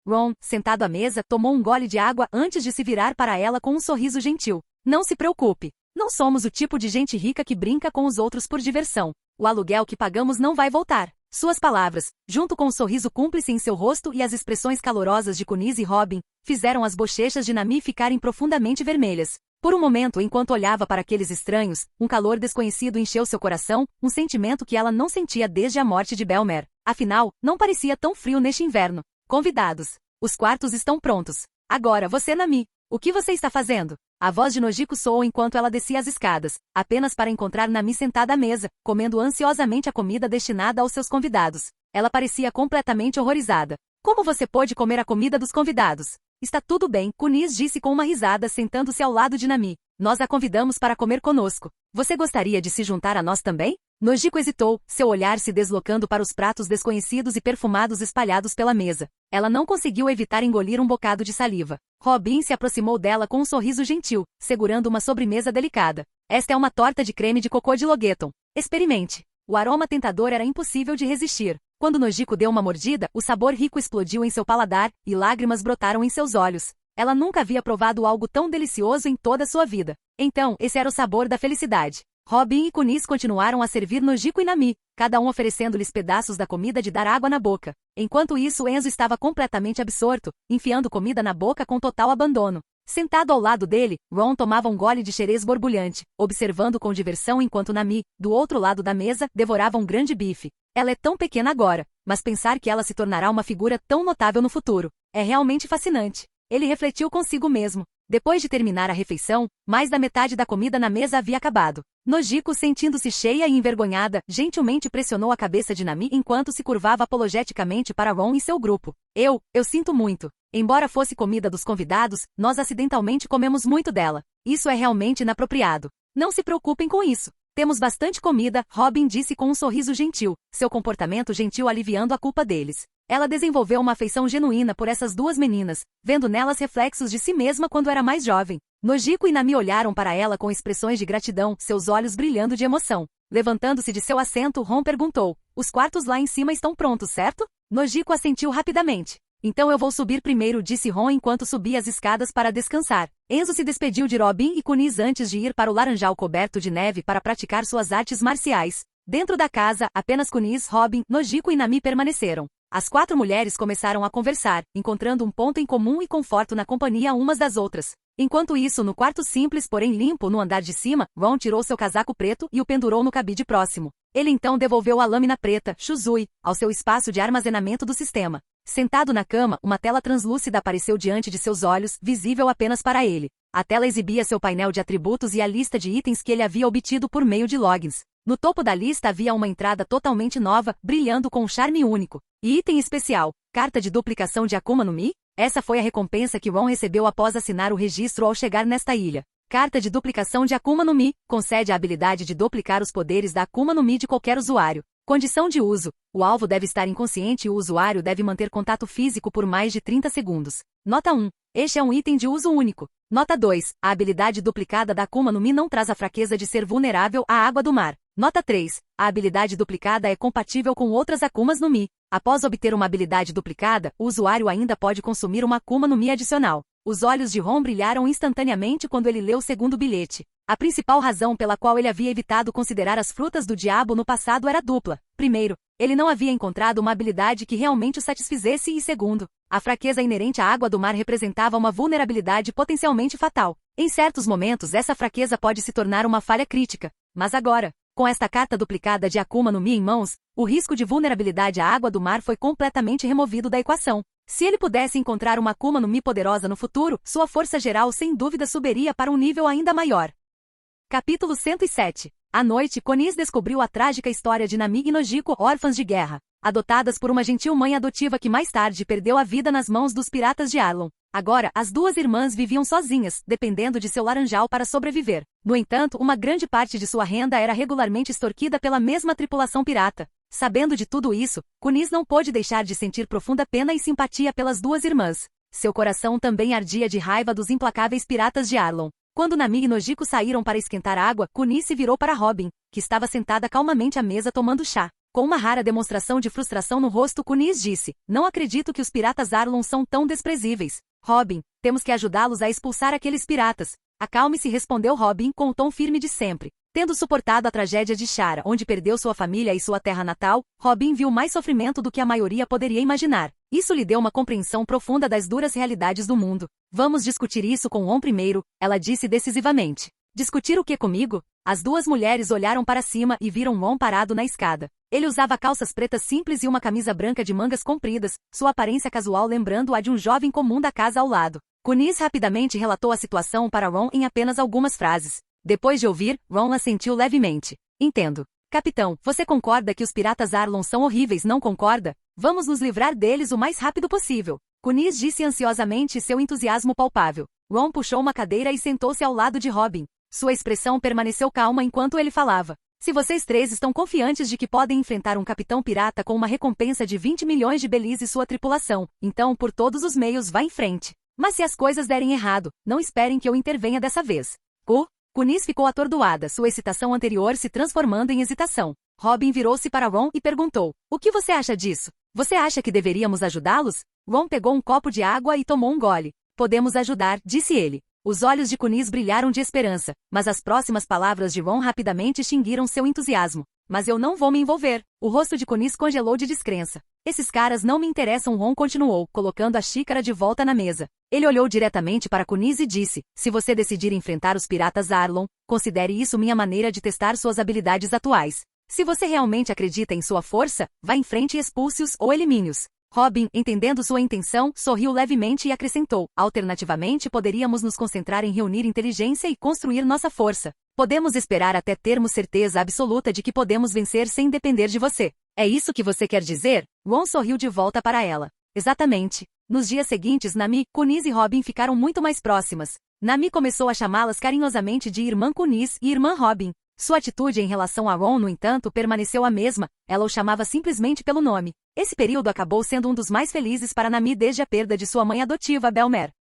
Ron, sentado à mesa, tomou um gole de água antes de se virar para ela com um sorriso gentil. Não se preocupe. Não somos o tipo de gente rica que brinca com os outros por diversão. O aluguel que pagamos não vai voltar. Suas palavras, junto com o sorriso cúmplice em seu rosto e as expressões calorosas de Kunis e Robin, fizeram as bochechas de Nami ficarem profundamente vermelhas. Por um momento, enquanto olhava para aqueles estranhos, um calor desconhecido encheu seu coração, um sentimento que ela não sentia desde a morte de Belmer. Afinal, não parecia tão frio neste inverno. Convidados. Os quartos estão prontos. Agora você, Nami. O que você está fazendo? A voz de Nojiko soou enquanto ela descia as escadas, apenas para encontrar Nami sentada à mesa, comendo ansiosamente a comida destinada aos seus convidados. Ela parecia completamente horrorizada. Como você pôde comer a comida dos convidados? Está tudo bem, Kunis disse com uma risada sentando-se ao lado de Nami. Nós a convidamos para comer conosco. Você gostaria de se juntar a nós também? Nojiko hesitou, seu olhar se deslocando para os pratos desconhecidos e perfumados espalhados pela mesa. Ela não conseguiu evitar engolir um bocado de saliva. Robin se aproximou dela com um sorriso gentil, segurando uma sobremesa delicada. Esta é uma torta de creme de cocô de Logueton. Experimente. O aroma tentador era impossível de resistir. Quando Nojiko deu uma mordida, o sabor rico explodiu em seu paladar, e lágrimas brotaram em seus olhos. Ela nunca havia provado algo tão delicioso em toda sua vida. Então, esse era o sabor da felicidade. Robin e Kunis continuaram a servir Nojiko e Nami, cada um oferecendo-lhes pedaços da comida de dar água na boca. Enquanto isso, Enzo estava completamente absorto, enfiando comida na boca com total abandono. Sentado ao lado dele, Ron tomava um gole de xerez borbulhante, observando com diversão enquanto Nami, do outro lado da mesa, devorava um grande bife. Ela é tão pequena agora, mas pensar que ela se tornará uma figura tão notável no futuro é realmente fascinante. Ele refletiu consigo mesmo. Depois de terminar a refeição, mais da metade da comida na mesa havia acabado. Nojiko, sentindo-se cheia e envergonhada, gentilmente pressionou a cabeça de Nami enquanto se curvava apologeticamente para Ron e seu grupo. Eu sinto muito. Embora fosse comida dos convidados, nós acidentalmente comemos muito dela. Isso é realmente inapropriado. Não se preocupem com isso. Temos bastante comida, Robin disse com um sorriso gentil, seu comportamento gentil aliviando a culpa deles. Ela desenvolveu uma afeição genuína por essas duas meninas, vendo nelas reflexos de si mesma quando era mais jovem. Nojiko e Nami olharam para ela com expressões de gratidão, seus olhos brilhando de emoção. Levantando-se de seu assento, Ron perguntou: "Os quartos lá em cima estão prontos, certo?" Nojiko assentiu rapidamente. "Então eu vou subir primeiro", disse Ron enquanto subia as escadas para descansar. Enzo se despediu de Robin e Kunis antes de ir para o laranjal coberto de neve para praticar suas artes marciais. Dentro da casa, apenas Kunis, Robin, Nojiko e Nami permaneceram. As 4 mulheres começaram a conversar, encontrando um ponto em comum e conforto na companhia umas das outras. Enquanto isso, no quarto simples porém limpo no andar de cima, Ron tirou seu casaco preto e o pendurou no cabide próximo. Ele então devolveu a lâmina preta, Shuzui, ao seu espaço de armazenamento do sistema. Sentado na cama, uma tela translúcida apareceu diante de seus olhos, visível apenas para ele. A tela exibia seu painel de atributos e a lista de itens que ele havia obtido por meio de logins. No topo da lista havia uma entrada totalmente nova, brilhando com um charme único. E item especial, carta de duplicação de Akuma no Mi? Essa foi a recompensa que Ron recebeu após assinar o registro ao chegar nesta ilha. Carta de duplicação de Akuma no Mi, concede a habilidade de duplicar os poderes da Akuma no Mi de qualquer usuário. Condição de uso, o alvo deve estar inconsciente e o usuário deve manter contato físico por mais de 30 segundos. Nota 1. Este é um item de uso único. Nota 2. A habilidade duplicada da Akuma no Mi não traz a fraqueza de ser vulnerável à água do mar. Nota 3. A habilidade duplicada é compatível com outras Akumas no Mi. Após obter uma habilidade duplicada, o usuário ainda pode consumir uma Akuma no Mi adicional. Os olhos de Ron brilharam instantaneamente quando ele leu o segundo bilhete. A principal razão pela qual ele havia evitado considerar as frutas do diabo no passado era dupla. Primeiro, ele não havia encontrado uma habilidade que realmente o satisfizesse e segundo, a fraqueza inerente à água do mar representava uma vulnerabilidade potencialmente fatal. Em certos momentos essa fraqueza pode se tornar uma falha crítica. Mas agora, com esta carta duplicada de Akuma no Mi em mãos, o risco de vulnerabilidade à água do mar foi completamente removido da equação. Se ele pudesse encontrar uma Akuma no Mi poderosa no futuro, sua força geral sem dúvida subiria para um nível ainda maior. Capítulo 107. À noite, Konis descobriu a trágica história de Nami e Nojiko, órfãs de guerra, adotadas por uma gentil mãe adotiva que mais tarde perdeu a vida nas mãos dos piratas de Arlon. Agora, as duas irmãs viviam sozinhas, dependendo de seu laranjal para sobreviver. No entanto, uma grande parte de sua renda era regularmente extorquida pela mesma tripulação pirata. Sabendo de tudo isso, Kunis não pôde deixar de sentir profunda pena e simpatia pelas duas irmãs. Seu coração também ardia de raiva dos implacáveis piratas de Arlon. Quando Nami e Nojiko saíram para esquentar água, Kunis se virou para Robin, que estava sentada calmamente à mesa tomando chá. Com uma rara demonstração de frustração no rosto, Kunis disse: "Não acredito que os piratas Arlon são tão desprezíveis. Robin, temos que ajudá-los a expulsar aqueles piratas." "Acalme-se", respondeu Robin com o tom firme de sempre. Tendo suportado a tragédia de Chara, onde perdeu sua família e sua terra natal, Robin viu mais sofrimento do que a maioria poderia imaginar. Isso lhe deu uma compreensão profunda das duras realidades do mundo. "Vamos discutir isso com Ron primeiro", ela disse decisivamente. "Discutir o que comigo?" As duas mulheres olharam para cima e viram Ron parado na escada. Ele usava calças pretas simples e uma camisa branca de mangas compridas, sua aparência casual lembrando a de um jovem comum da casa ao lado. Kunis rapidamente relatou a situação para Ron em apenas algumas frases. Depois de ouvir, Ron assentiu levemente. "Entendo. Capitão, você concorda que os piratas Arlon são horríveis, não concorda? Vamos nos livrar deles o mais rápido possível." Kunis disse ansiosamente, seu entusiasmo palpável. Ron puxou uma cadeira e sentou-se ao lado de Robin. Sua expressão permaneceu calma enquanto ele falava. "Se vocês três estão confiantes de que podem enfrentar um capitão pirata com uma recompensa de 20 milhões de belis e sua tripulação, então por todos os meios vá em frente. Mas se as coisas derem errado, não esperem que eu intervenha dessa vez." Kunis ficou atordoada, sua excitação anterior se transformando em hesitação. Robin virou-se para Ron e perguntou: "O que você acha disso? Você acha que deveríamos ajudá-los?" Ron pegou um copo de água e tomou um gole. "Podemos ajudar", disse ele. Os olhos de Kunis brilharam de esperança, mas as próximas palavras de Ron rapidamente extinguiram seu entusiasmo. "Mas eu não vou me envolver." O rosto de Kunis congelou de descrença. "Esses caras não me interessam", Ron continuou, colocando a xícara de volta na mesa. Ele olhou diretamente para Kunis e disse: "Se você decidir enfrentar os piratas Arlon, considere isso minha maneira de testar suas habilidades atuais. Se você realmente acredita em sua força, vá em frente e expulse-os ou elimine-os." Robin, entendendo sua intenção, sorriu levemente e acrescentou: "Alternativamente, poderíamos nos concentrar em reunir inteligência e construir nossa força. Podemos esperar até termos certeza absoluta de que podemos vencer sem depender de você. É isso que você quer dizer?" Ron sorriu de volta para ela. "Exatamente." Nos dias seguintes, Nami, Kunis e Robin ficaram muito mais próximas. Nami começou a chamá-las carinhosamente de Irmã Kunis e Irmã Robin. Sua atitude em relação a Ron, no entanto, permaneceu a mesma, ela o chamava simplesmente pelo nome. Esse período acabou sendo um dos mais felizes para Nami desde a perda de sua mãe adotiva, Belmer.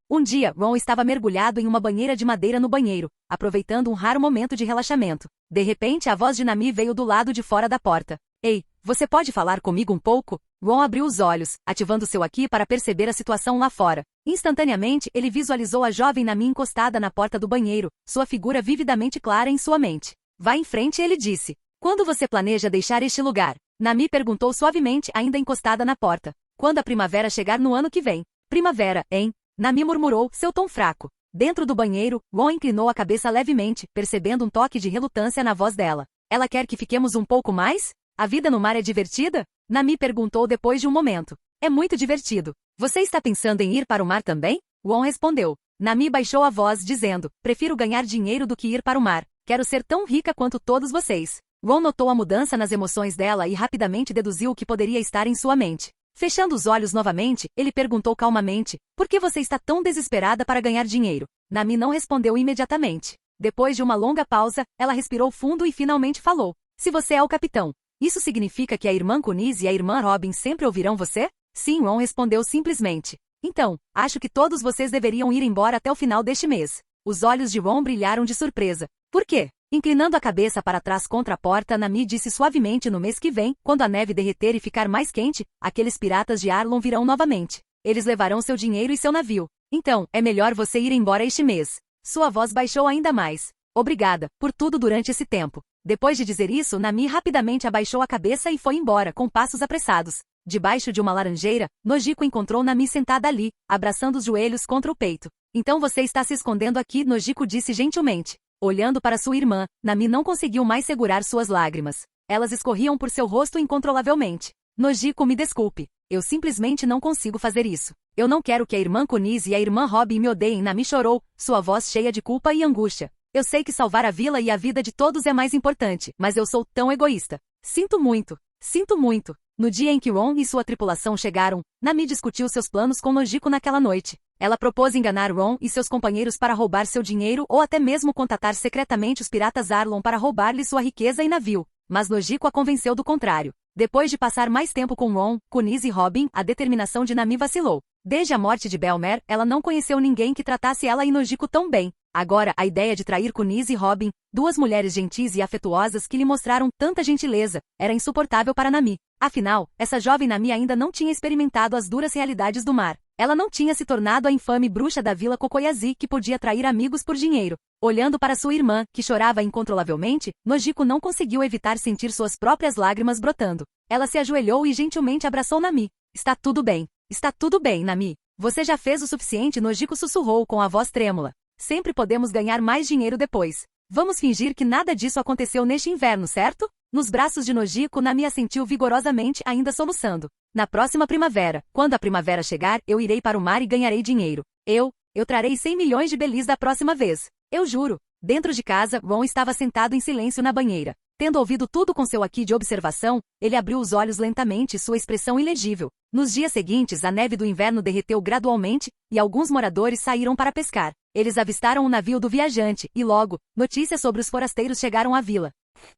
Um dia, Ron estava mergulhado em uma banheira de madeira no banheiro, aproveitando um raro momento de relaxamento. De repente, a voz de Nami veio do lado de fora da porta. Ei, você pode falar comigo um pouco? Ron abriu os olhos, ativando seu Aki para perceber a situação lá fora. Instantaneamente, ele visualizou a jovem Nami encostada na porta do banheiro, sua figura vividamente clara em sua mente. Vá em frente, ele disse. Quando você planeja deixar este lugar? Nami perguntou suavemente, ainda encostada na porta. Quando a primavera chegar no ano que vem. Primavera, hein? Nami murmurou, seu tom fraco. Dentro do banheiro, Ron inclinou a cabeça levemente, percebendo um toque de relutância na voz dela. Ela quer que fiquemos um pouco mais? A vida no mar é divertida? Nami perguntou depois de um momento. É muito divertido. Você está pensando em ir para o mar também? Ron respondeu. Nami baixou a voz, dizendo, prefiro ganhar dinheiro do que ir para o mar. Quero ser tão rica quanto todos vocês. Ron notou a mudança nas emoções dela e rapidamente deduziu o que poderia estar em sua mente. Fechando os olhos novamente, ele perguntou calmamente, por que você está tão desesperada para ganhar dinheiro? Nami não respondeu imediatamente. Depois de uma longa pausa, ela respirou fundo e finalmente falou. Se você é o capitão, isso significa que a irmã Kunise e a irmã Robin sempre ouvirão você? Sim, Ron respondeu simplesmente. Então, acho que todos vocês deveriam ir embora até o final deste mês. Os olhos de Ron brilharam de surpresa. Por quê? Inclinando a cabeça para trás contra a porta, Nami disse suavemente no mês que vem, quando a neve derreter e ficar mais quente, aqueles piratas de Arlon virão novamente. Eles levarão seu dinheiro e seu navio. Então, é melhor você ir embora este mês. Sua voz baixou ainda mais. Obrigada, por tudo durante esse tempo. Depois de dizer isso, Nami rapidamente abaixou a cabeça e foi embora, com passos apressados. Debaixo de uma laranjeira, Nojiko encontrou Nami sentada ali, abraçando os joelhos contra o peito. Então você está se escondendo aqui, Nojiko disse gentilmente. Olhando para sua irmã, Nami não conseguiu mais segurar suas lágrimas. Elas escorriam por seu rosto incontrolavelmente. Nojiko, me desculpe. Eu simplesmente não consigo fazer isso. Eu não quero que a irmã Kunise e a irmã Robin me odeiem. Nami chorou, sua voz cheia de culpa e angústia. Eu sei que salvar a vila e a vida de todos é mais importante, mas eu sou tão egoísta. Sinto muito. Sinto muito. No dia em que Ron e sua tripulação chegaram, Nami discutiu seus planos com Nojiko naquela noite. Ela propôs enganar Ron e seus companheiros para roubar seu dinheiro ou até mesmo contatar secretamente os piratas Arlon para roubar-lhe sua riqueza e navio. Mas Nojiko a convenceu do contrário. Depois de passar mais tempo com Ron, Kunise e Robin, a determinação de Nami vacilou. Desde a morte de Belmer, ela não conheceu ninguém que tratasse ela e Nojiko tão bem. Agora, a ideia de trair Kunise e Robin, duas mulheres gentis e afetuosas que lhe mostraram tanta gentileza, era insuportável para Nami. Afinal, essa jovem Nami ainda não tinha experimentado as duras realidades do mar. Ela não tinha se tornado a infame bruxa da vila Kokoyazi que podia trair amigos por dinheiro. Olhando para sua irmã, que chorava incontrolavelmente, Nojiko não conseguiu evitar sentir suas próprias lágrimas brotando. Ela se ajoelhou e gentilmente abraçou Nami. Está tudo bem. Está tudo bem, Nami. Você já fez o suficiente, Nojiko sussurrou com a voz trêmula. Sempre podemos ganhar mais dinheiro depois. Vamos fingir que nada disso aconteceu neste inverno, certo? Nos braços de Nojiko, Nami assentiu vigorosamente, ainda soluçando. Na próxima primavera, quando a primavera chegar, eu irei para o mar e ganharei dinheiro. Eu trarei 100 milhões de belis da próxima vez. Eu juro. Dentro de casa, Ron estava sentado em silêncio na banheira. Tendo ouvido tudo com seu Aki de observação, ele abriu os olhos lentamente, sua expressão ilegível. Nos dias seguintes, a neve do inverno derreteu gradualmente, e alguns moradores saíram para pescar. Eles avistaram o navio do viajante, e logo, notícias sobre os forasteiros chegaram à vila.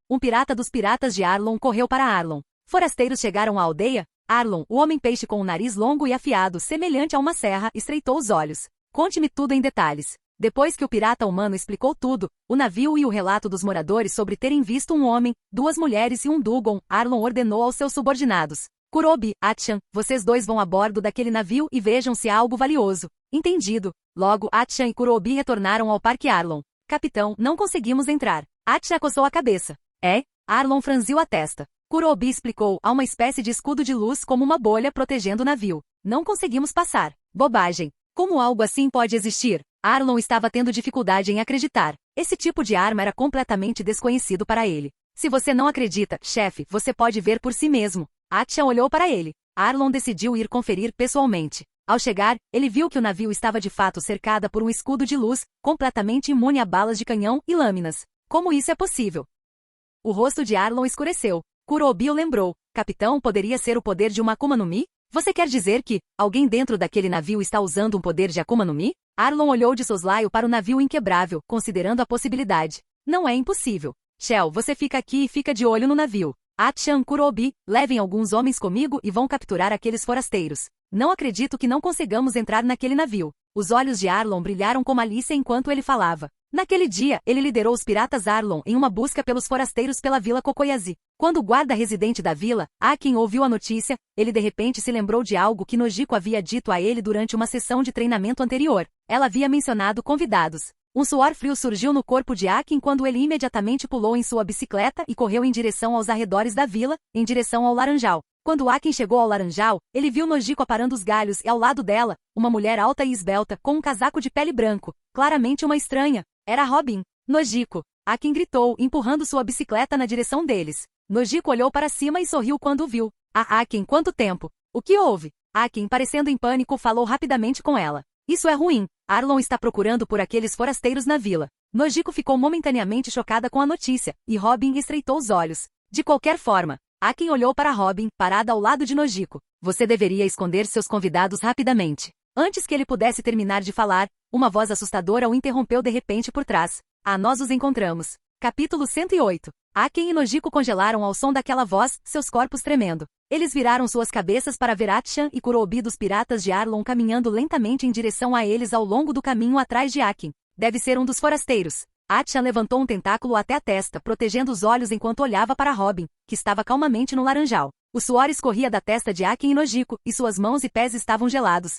Um pirata dos piratas de Arlon correu para Arlon. Forasteiros chegaram à aldeia. Arlon, o homem-peixe com um nariz longo e afiado, semelhante a uma serra, estreitou os olhos. Conte-me tudo em detalhes. Depois que o pirata humano explicou tudo, o navio e o relato dos moradores sobre terem visto um homem, duas mulheres e um Dugon, Arlon ordenou aos seus subordinados. Kurobi, Atchan, vocês dois vão a bordo daquele navio e vejam se há algo valioso. Entendido. Logo, Atchan e Kurobi retornaram ao Parque Arlon. Capitão, não conseguimos entrar. Atchan coçou a cabeça. É? Arlon franziu a testa. Kurobi explicou, há uma espécie de escudo de luz como uma bolha protegendo o navio. Não conseguimos passar. Bobagem. Como algo assim pode existir? Arlon estava tendo dificuldade em acreditar. Esse tipo de arma era completamente desconhecido para ele. Se você não acredita, chefe, você pode ver por si mesmo. Atchan olhou para ele. Arlon decidiu ir conferir pessoalmente. Ao chegar, ele viu que o navio estava de fato cercada por um escudo de luz, completamente imune a balas de canhão e lâminas. Como isso é possível? O rosto de Arlon escureceu. Kurobi o lembrou. Capitão, poderia ser o poder de uma Akuma no Mi? Você quer dizer que alguém dentro daquele navio está usando um poder de Akuma no Mi? Arlon olhou de soslaio para o navio inquebrável, considerando a possibilidade. Não é impossível. Shell, você fica aqui e fica de olho no navio. Achan, Kurobi, levem alguns homens comigo e vão capturar aqueles forasteiros. Não acredito que não consigamos entrar naquele navio. Os olhos de Arlon brilharam como Alice enquanto ele falava. Naquele dia, ele liderou os piratas Arlon em uma busca pelos forasteiros pela Vila Kokoyazi. Quando o guarda residente da vila, Akin, ouviu a notícia, ele de repente se lembrou de algo que Nojiko havia dito a ele durante uma sessão de treinamento anterior. Ela havia mencionado convidados. Um suor frio surgiu no corpo de Akin quando ele imediatamente pulou em sua bicicleta e correu em direção aos arredores da vila, em direção ao laranjal. Quando Akin chegou ao laranjal, ele viu Nojiko aparando os galhos e ao lado dela, uma mulher alta e esbelta com um casaco de pele branco, claramente uma estranha. Era Robin. Nojiko. Akin gritou, empurrando sua bicicleta na direção deles. Nojiko olhou para cima e sorriu quando o viu. Ah, Akin, quanto tempo? O que houve? Akin, parecendo em pânico, falou rapidamente com ela. Isso é ruim. Arlon está procurando por aqueles forasteiros na vila. Nojiko ficou momentaneamente chocada com a notícia, e Robin estreitou os olhos. De qualquer forma, Akin olhou para Robin, parada ao lado de Nojiko. Você deveria esconder seus convidados rapidamente. Antes que ele pudesse terminar de falar, uma voz assustadora o interrompeu de repente por trás. Ah, nós os encontramos. Capítulo 108. Akin e Nojiko congelaram ao som daquela voz, seus corpos tremendo. Eles viraram suas cabeças para ver Achan e Kurobi dos piratas de Arlon caminhando lentamente em direção a eles ao longo do caminho atrás de Akin. Deve ser um dos forasteiros. Achan levantou um tentáculo até a testa, protegendo os olhos enquanto olhava para Robin, que estava calmamente no laranjal. O suor escorria da testa de Akin e Nojiko, e suas mãos e pés estavam gelados.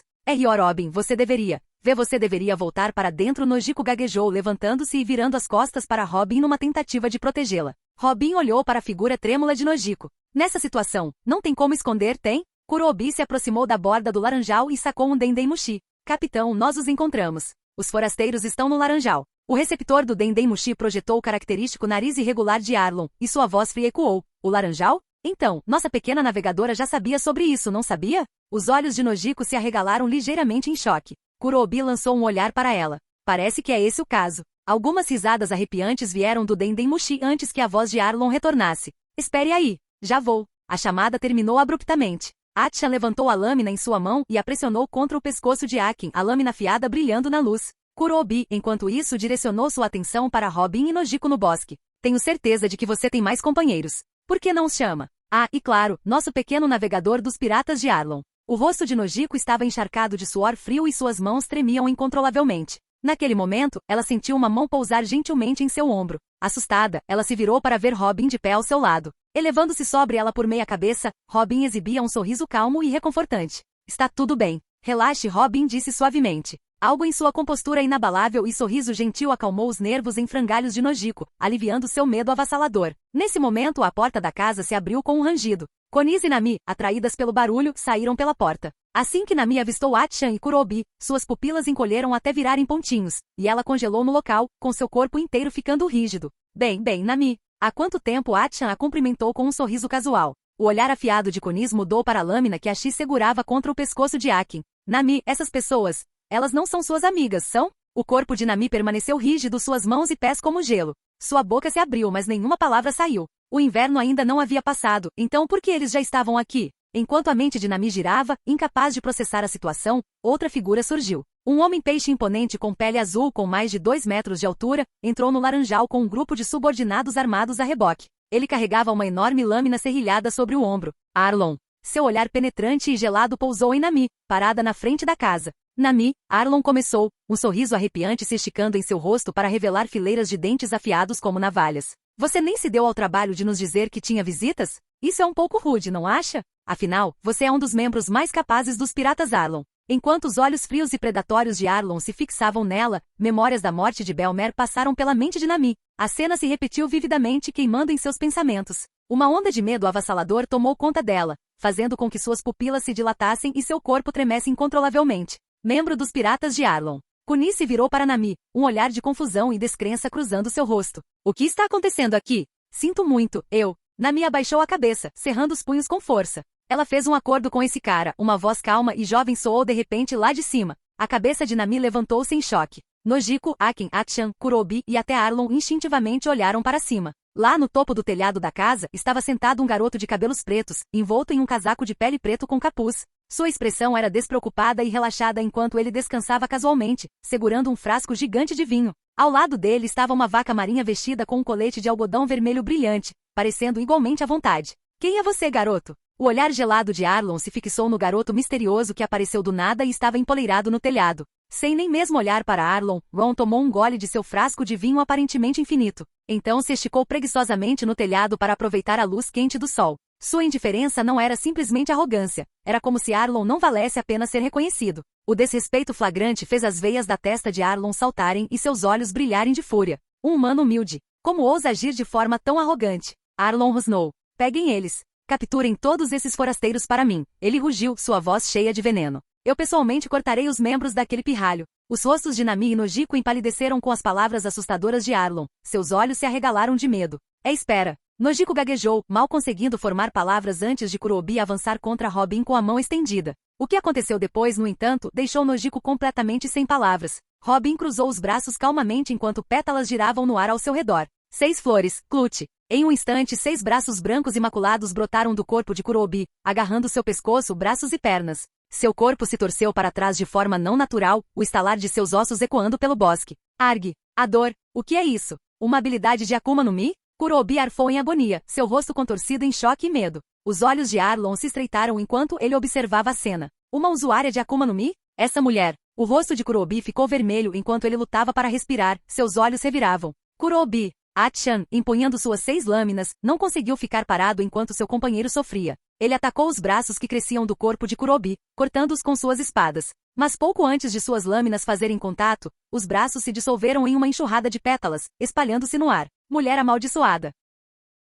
Robin, você deveria voltar para dentro. Nojiko gaguejou, levantando-se e virando as costas para Robin numa tentativa de protegê-la. Robin olhou para a figura trêmula de Nojiko. Nessa situação, não tem como esconder, tem? Kurobi se aproximou da borda do laranjal e sacou um Dendemushi. Capitão, nós os encontramos. Os forasteiros estão no laranjal. O receptor do Dendemushi projetou o característico nariz irregular de Arlon, e sua voz fria ecoou. O laranjal? Então, nossa pequena navegadora já sabia sobre isso, não sabia? Os olhos de Nojiko se arregalaram ligeiramente em choque. Kurobi lançou um olhar para ela. Parece que é esse o caso. Algumas risadas arrepiantes vieram do Dendemushi antes que a voz de Arlon retornasse. Espere aí. Já vou. A chamada terminou abruptamente. Achan levantou a lâmina em sua mão e a pressionou contra o pescoço de Akin, a lâmina afiada brilhando na luz. Kurobi, enquanto isso, direcionou sua atenção para Robin e Nojiko no bosque. Tenho certeza de que você tem mais companheiros. Por que não os chama? Ah, e claro, nosso pequeno navegador dos piratas de Arlon. O rosto de Nojiko estava encharcado de suor frio e suas mãos tremiam incontrolavelmente. Naquele momento, ela sentiu uma mão pousar gentilmente em seu ombro. Assustada, ela se virou para ver Robin de pé ao seu lado. Elevando-se sobre ela por meia cabeça, Robin exibia um sorriso calmo e reconfortante. Está tudo bem. Relaxe, Robin disse suavemente. Algo em sua compostura inabalável e sorriso gentil acalmou os nervos em frangalhos de Nojiko, aliviando seu medo avassalador. Nesse momento, a porta da casa se abriu com um rangido. Konis e Nami, atraídas pelo barulho, saíram pela porta. Assim que Nami avistou Achan e Kurobi, suas pupilas encolheram até virarem pontinhos, e ela congelou no local, com seu corpo inteiro ficando rígido. Bem, Nami. Há quanto tempo? Achan a cumprimentou com um sorriso casual. O olhar afiado de Konis mudou para a lâmina que a X segurava contra o pescoço de Akin. Nami, essas pessoas, elas não são suas amigas, são? O corpo de Nami permaneceu rígido, suas mãos e pés como gelo. Sua boca se abriu, mas nenhuma palavra saiu. O inverno ainda não havia passado, então por que eles já estavam aqui? Enquanto a mente de Nami girava, incapaz de processar a situação, outra figura surgiu. Um homem-peixe imponente com pele azul com mais de 2 metros de altura, entrou no laranjal com um grupo de subordinados armados a reboque. Ele carregava uma enorme lâmina serrilhada sobre o ombro. Arlon. Seu olhar penetrante e gelado pousou em Nami, parada na frente da casa. Nami, Arlon começou, um sorriso arrepiante se esticando em seu rosto para revelar fileiras de dentes afiados como navalhas. Você nem se deu ao trabalho de nos dizer que tinha visitas? Isso é um pouco rude, não acha? Afinal, você é um dos membros mais capazes dos piratas Arlon. Enquanto os olhos frios e predatórios de Arlon se fixavam nela, memórias da morte de Belmer passaram pela mente de Nami. A cena se repetiu vividamente, queimando em seus pensamentos. Uma onda de medo avassalador tomou conta dela, fazendo com que suas pupilas se dilatassem e seu corpo tremesse incontrolavelmente. Membro dos piratas de Arlon. Kunis se virou para Nami, um olhar de confusão e descrença cruzando seu rosto. O que está acontecendo aqui? Sinto muito, eu. Nami abaixou a cabeça, cerrando os punhos com força. Ela fez um acordo com esse cara, uma voz calma e jovem soou de repente lá de cima. A cabeça de Nami levantou-se em choque. Nojiko, Akin, Achan, Kurobi e até Arlon instintivamente olharam para cima. Lá no topo do telhado da casa, estava sentado um garoto de cabelos pretos, envolto em um casaco de pele preto com capuz. Sua expressão era despreocupada e relaxada enquanto ele descansava casualmente, segurando um frasco gigante de vinho. Ao lado dele estava uma vaca marinha vestida com um colete de algodão vermelho brilhante, parecendo igualmente à vontade. Quem é você, garoto? O olhar gelado de Arlon se fixou no garoto misterioso que apareceu do nada e estava empoleirado no telhado. Sem nem mesmo olhar para Arlon, Ron tomou um gole de seu frasco de vinho aparentemente infinito. Então se esticou preguiçosamente no telhado para aproveitar a luz quente do sol. Sua indiferença não era simplesmente arrogância. Era como se Arlon não valesse a pena ser reconhecido. O desrespeito flagrante fez as veias da testa de Arlon saltarem e seus olhos brilharem de fúria. Um humano humilde. Como ousa agir de forma tão arrogante? Arlon rosnou. Peguem eles. Capturem todos esses forasteiros para mim. Ele rugiu, sua voz cheia de veneno. Eu pessoalmente cortarei os membros daquele pirralho. Os rostos de Nami e Nojiko empalideceram com as palavras assustadoras de Arlon. Seus olhos se arregalaram de medo. Espera. Nojiko gaguejou, mal conseguindo formar palavras antes de Kurobi avançar contra Robin com a mão estendida. O que aconteceu depois, no entanto, deixou Nojiko completamente sem palavras. Robin cruzou os braços calmamente enquanto pétalas giravam no ar ao seu redor. 6 flores, Clute. Em um instante 6 braços brancos imaculados brotaram do corpo de Kurobi, agarrando seu pescoço, braços e pernas. Seu corpo se torceu para trás de forma não natural, o estalar de seus ossos ecoando pelo bosque. Argue. A dor. O que é isso? Uma habilidade de Akuma no Mi? Kurobi arfou em agonia, seu rosto contorcido em choque e medo. Os olhos de Arlon se estreitaram enquanto ele observava a cena. Uma usuária de Akuma no Mi? Essa mulher. O rosto de Kurobi ficou vermelho enquanto ele lutava para respirar, seus olhos reviravam. Kurobi. Achan, empunhando suas 6 lâminas, não conseguiu ficar parado enquanto seu companheiro sofria. Ele atacou os braços que cresciam do corpo de Kurobi, cortando-os com suas espadas. Mas pouco antes de suas lâminas fazerem contato, os braços se dissolveram em uma enxurrada de pétalas, espalhando-se no ar. Mulher amaldiçoada.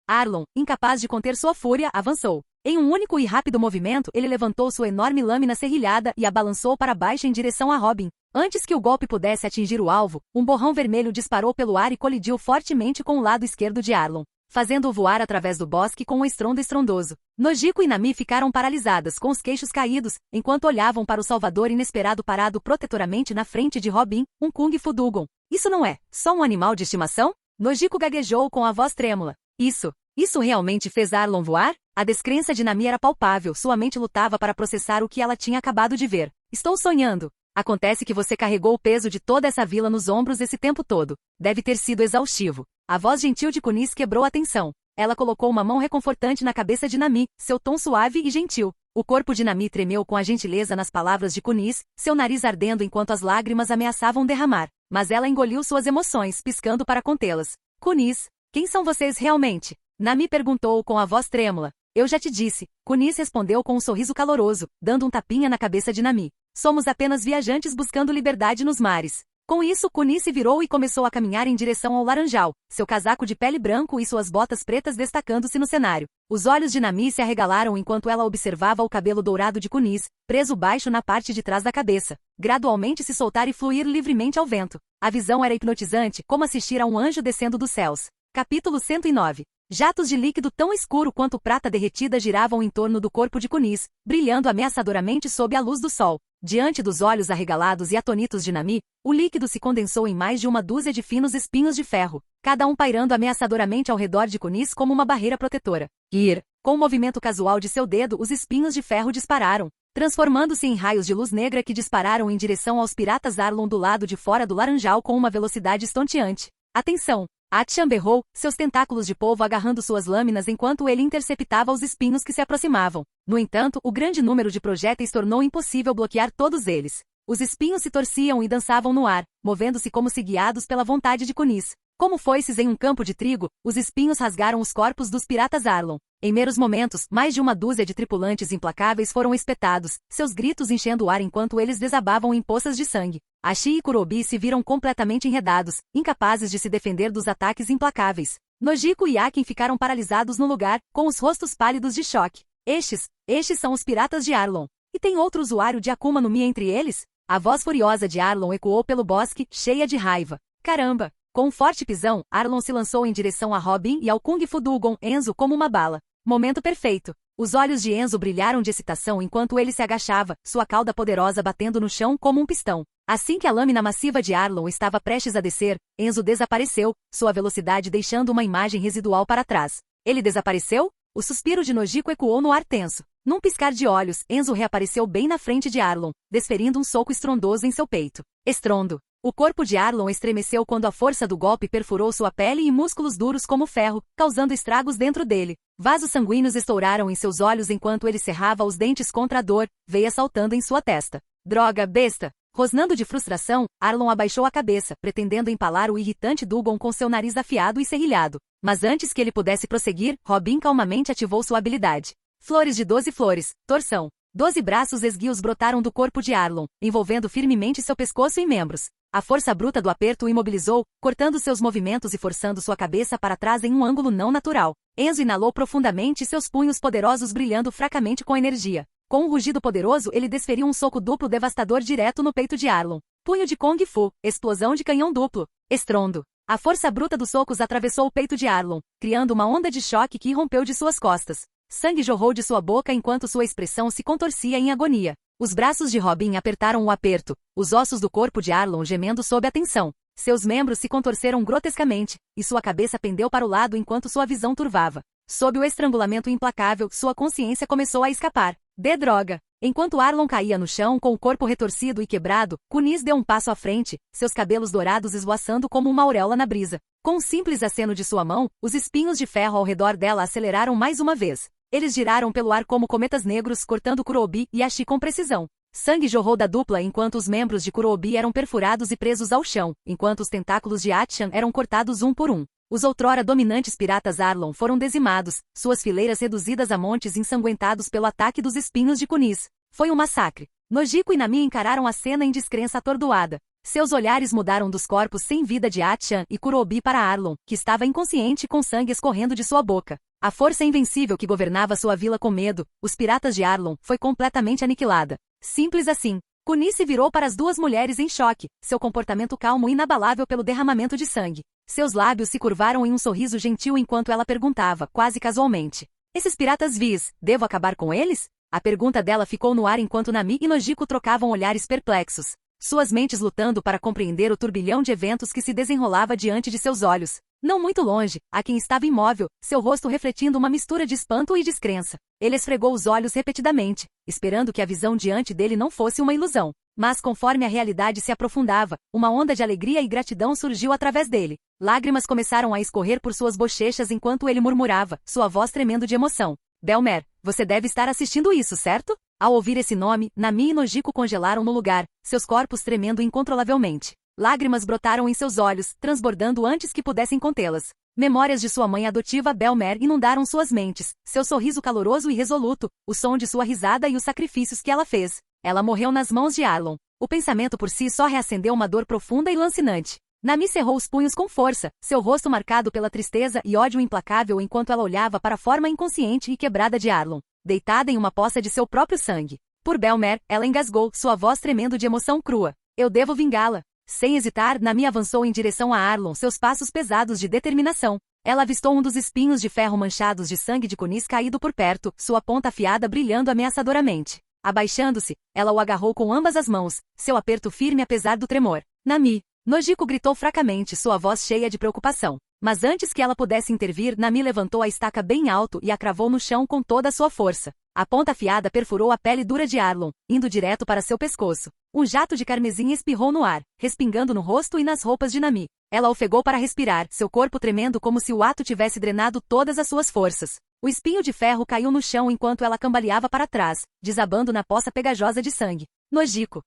Arlon, incapaz de conter sua fúria, avançou. Em um único e rápido movimento, ele levantou sua enorme lâmina serrilhada e a balançou para baixo em direção a Robin. Antes que o golpe pudesse atingir o alvo, um borrão vermelho disparou pelo ar e colidiu fortemente com o lado esquerdo de Arlon, fazendo-o voar através do bosque com um estrondo estrondoso. Nojiko e Nami ficaram paralisadas, com os queixos caídos, enquanto olhavam para o salvador inesperado parado protetoramente na frente de Robin, um Kung Fu Dugon. Isso não é só um animal de estimação? Nojiko gaguejou com a voz trêmula. Isso realmente fez Arlon voar? A descrença de Nami era palpável, sua mente lutava para processar o que ela tinha acabado de ver. Estou sonhando. Acontece que você carregou o peso de toda essa vila nos ombros esse tempo todo. Deve ter sido exaustivo. A voz gentil de Kunis quebrou a tensão. Ela colocou uma mão reconfortante na cabeça de Nami, seu tom suave e gentil. O corpo de Nami tremeu com a gentileza nas palavras de Kunis, seu nariz ardendo enquanto as lágrimas ameaçavam derramar. Mas ela engoliu suas emoções, piscando para contê-las. Kunis, quem são vocês realmente? Nami perguntou com a voz trêmula. Eu já te disse. Kunis respondeu com um sorriso caloroso, dando um tapinha na cabeça de Nami. Somos apenas viajantes buscando liberdade nos mares. Com isso, Kunis se virou e começou a caminhar em direção ao laranjal, seu casaco de pele branco e suas botas pretas destacando-se no cenário. Os olhos de Nami se arregalaram enquanto ela observava o cabelo dourado de Kunis, preso baixo na parte de trás da cabeça, gradualmente se soltar e fluir livremente ao vento. A visão era hipnotizante, como assistir a um anjo descendo dos céus. Capítulo 109. Jatos de líquido tão escuro quanto prata derretida giravam em torno do corpo de Kunis, brilhando ameaçadoramente sob a luz do sol. Diante dos olhos arregalados e atônitos de Nami, o líquido se condensou em mais de uma dúzia de finos espinhos de ferro, cada um pairando ameaçadoramente ao redor de Kunis como uma barreira protetora. Com um movimento casual de seu dedo, os espinhos de ferro dispararam, transformando-se em raios de luz negra que dispararam em direção aos piratas Arlon do lado de fora do laranjal com uma velocidade estonteante. Atenção! Achan berrou, seus tentáculos de polvo agarrando suas lâminas enquanto ele interceptava os espinhos que se aproximavam. No entanto, o grande número de projéteis tornou impossível bloquear todos eles. Os espinhos se torciam e dançavam no ar, movendo-se como se guiados pela vontade de Kunis. Como foices em um campo de trigo, os espinhos rasgaram os corpos dos piratas Arlon. Em meros momentos, mais de uma dúzia de tripulantes implacáveis foram espetados, seus gritos enchendo o ar enquanto eles desabavam em poças de sangue. Ashi e Kurobi se viram completamente enredados, incapazes de se defender dos ataques implacáveis. Nojiko e Akin ficaram paralisados no lugar, com os rostos pálidos de choque. Estes são os piratas de Arlon. E tem outro usuário de Akuma no Mi entre eles? A voz furiosa de Arlon ecoou pelo bosque, cheia de raiva. Caramba! Com um forte pisão, Arlon se lançou em direção a Robin e ao Kung Fu Dugon Enzo como uma bala. Momento perfeito. Os olhos de Enzo brilharam de excitação enquanto ele se agachava, sua cauda poderosa batendo no chão como um pistão. Assim que a lâmina massiva de Arlon estava prestes a descer, Enzo desapareceu, sua velocidade deixando uma imagem residual para trás. Ele desapareceu? O suspiro de Nojiko ecoou no ar tenso. Num piscar de olhos, Enzo reapareceu bem na frente de Arlon, desferindo um soco estrondoso em seu peito. Estrondo. O corpo de Arlon estremeceu quando a força do golpe perfurou sua pele e músculos duros como ferro, causando estragos dentro dele. Vasos sanguíneos estouraram em seus olhos enquanto ele cerrava os dentes contra a dor, veias saltando em sua testa. Droga, besta! Rosnando de frustração, Arlon abaixou a cabeça, pretendendo empalar o irritante Dugong com seu nariz afiado e serrilhado. Mas antes que ele pudesse prosseguir, Robin calmamente ativou sua habilidade. Flores de 12 flores, torção. 12 braços esguios brotaram do corpo de Arlon, envolvendo firmemente seu pescoço e membros. A força bruta do aperto o imobilizou, cortando seus movimentos e forçando sua cabeça para trás em um ângulo não natural. Enzo inalou profundamente, seus punhos poderosos brilhando fracamente com energia. Com um rugido poderoso, ele desferiu um soco duplo devastador direto no peito de Arlon. Punho de Kung Fu, explosão de canhão duplo. Estrondo. A força bruta dos socos atravessou o peito de Arlon, criando uma onda de choque que irrompeu de suas costas. Sangue jorrou de sua boca enquanto sua expressão se contorcia em agonia. Os braços de Robin apertaram o aperto, os ossos do corpo de Arlon gemendo sob a tensão. Seus membros se contorceram grotescamente, e sua cabeça pendeu para o lado enquanto sua visão turvava. Sob o estrangulamento implacável, sua consciência começou a escapar. De droga! Enquanto Arlon caía no chão com o corpo retorcido e quebrado, Kunis deu um passo à frente, seus cabelos dourados esvoaçando como uma auréola na brisa. Com um simples aceno de sua mão, os espinhos de ferro ao redor dela aceleraram mais uma vez. Eles giraram pelo ar como cometas negros, cortando Kurobi e Ashi com precisão. Sangue jorrou da dupla enquanto os membros de Kurobi eram perfurados e presos ao chão, enquanto os tentáculos de Achan eram cortados um por um. Os outrora dominantes piratas Arlon foram dizimados, suas fileiras reduzidas a montes ensanguentados pelo ataque dos espinhos de Kunis. Foi um massacre. Nojiko e Nami encararam a cena em descrença atordoada. Seus olhares mudaram dos corpos sem vida de Achan e Kurobi para Arlon, que estava inconsciente com sangue escorrendo de sua boca. A força invencível que governava sua vila com medo, os piratas de Arlon, foi completamente aniquilada. Simples assim. Kunis se virou para as duas mulheres em choque, seu comportamento calmo e inabalável pelo derramamento de sangue. Seus lábios se curvaram em um sorriso gentil enquanto ela perguntava, quase casualmente. Esses piratas vis, devo acabar com eles? A pergunta dela ficou no ar enquanto Nami e Nojiko trocavam olhares perplexos. Suas mentes lutando para compreender o turbilhão de eventos que se desenrolava diante de seus olhos. Não muito longe, a quem estava imóvel, seu rosto refletindo uma mistura de espanto e descrença. Ele esfregou os olhos repetidamente, esperando que a visão diante dele não fosse uma ilusão. Mas conforme a realidade se aprofundava, uma onda de alegria e gratidão surgiu através dele. Lágrimas começaram a escorrer por suas bochechas enquanto ele murmurava, sua voz tremendo de emoção. Belmer, você deve estar assistindo isso, certo? Ao ouvir esse nome, Nami e Nojiko congelaram no lugar, seus corpos tremendo incontrolavelmente. Lágrimas brotaram em seus olhos, transbordando antes que pudessem contê-las. Memórias de sua mãe adotiva Belmer inundaram suas mentes, seu sorriso caloroso e resoluto, o som de sua risada e os sacrifícios que ela fez. Ela morreu nas mãos de Arlon. O pensamento por si só reacendeu uma dor profunda e lancinante. Nami cerrou os punhos com força, seu rosto marcado pela tristeza e ódio implacável enquanto ela olhava para a forma inconsciente e quebrada de Arlon, deitada em uma poça de seu próprio sangue. Por Belmer, ela engasgou, sua voz tremendo de emoção crua. Eu devo vingá-la. Sem hesitar, Nami avançou em direção a Arlon, seus passos pesados de determinação. Ela avistou um dos espinhos de ferro manchados de sangue de Kunis caído por perto, sua ponta afiada brilhando ameaçadoramente. Abaixando-se, ela o agarrou com ambas as mãos, seu aperto firme apesar do tremor. Nami! Nojiko gritou fracamente, sua voz cheia de preocupação. Mas antes que ela pudesse intervir, Nami levantou a estaca bem alto e a cravou no chão com toda a sua força. A ponta afiada perfurou a pele dura de Arlon, indo direto para seu pescoço. Um jato de carmesim espirrou no ar, respingando no rosto e nas roupas de Nami. Ela ofegou para respirar, seu corpo tremendo como se o ato tivesse drenado todas as suas forças. O espinho de ferro caiu no chão enquanto ela cambaleava para trás, desabando na poça pegajosa de sangue. Nojiko!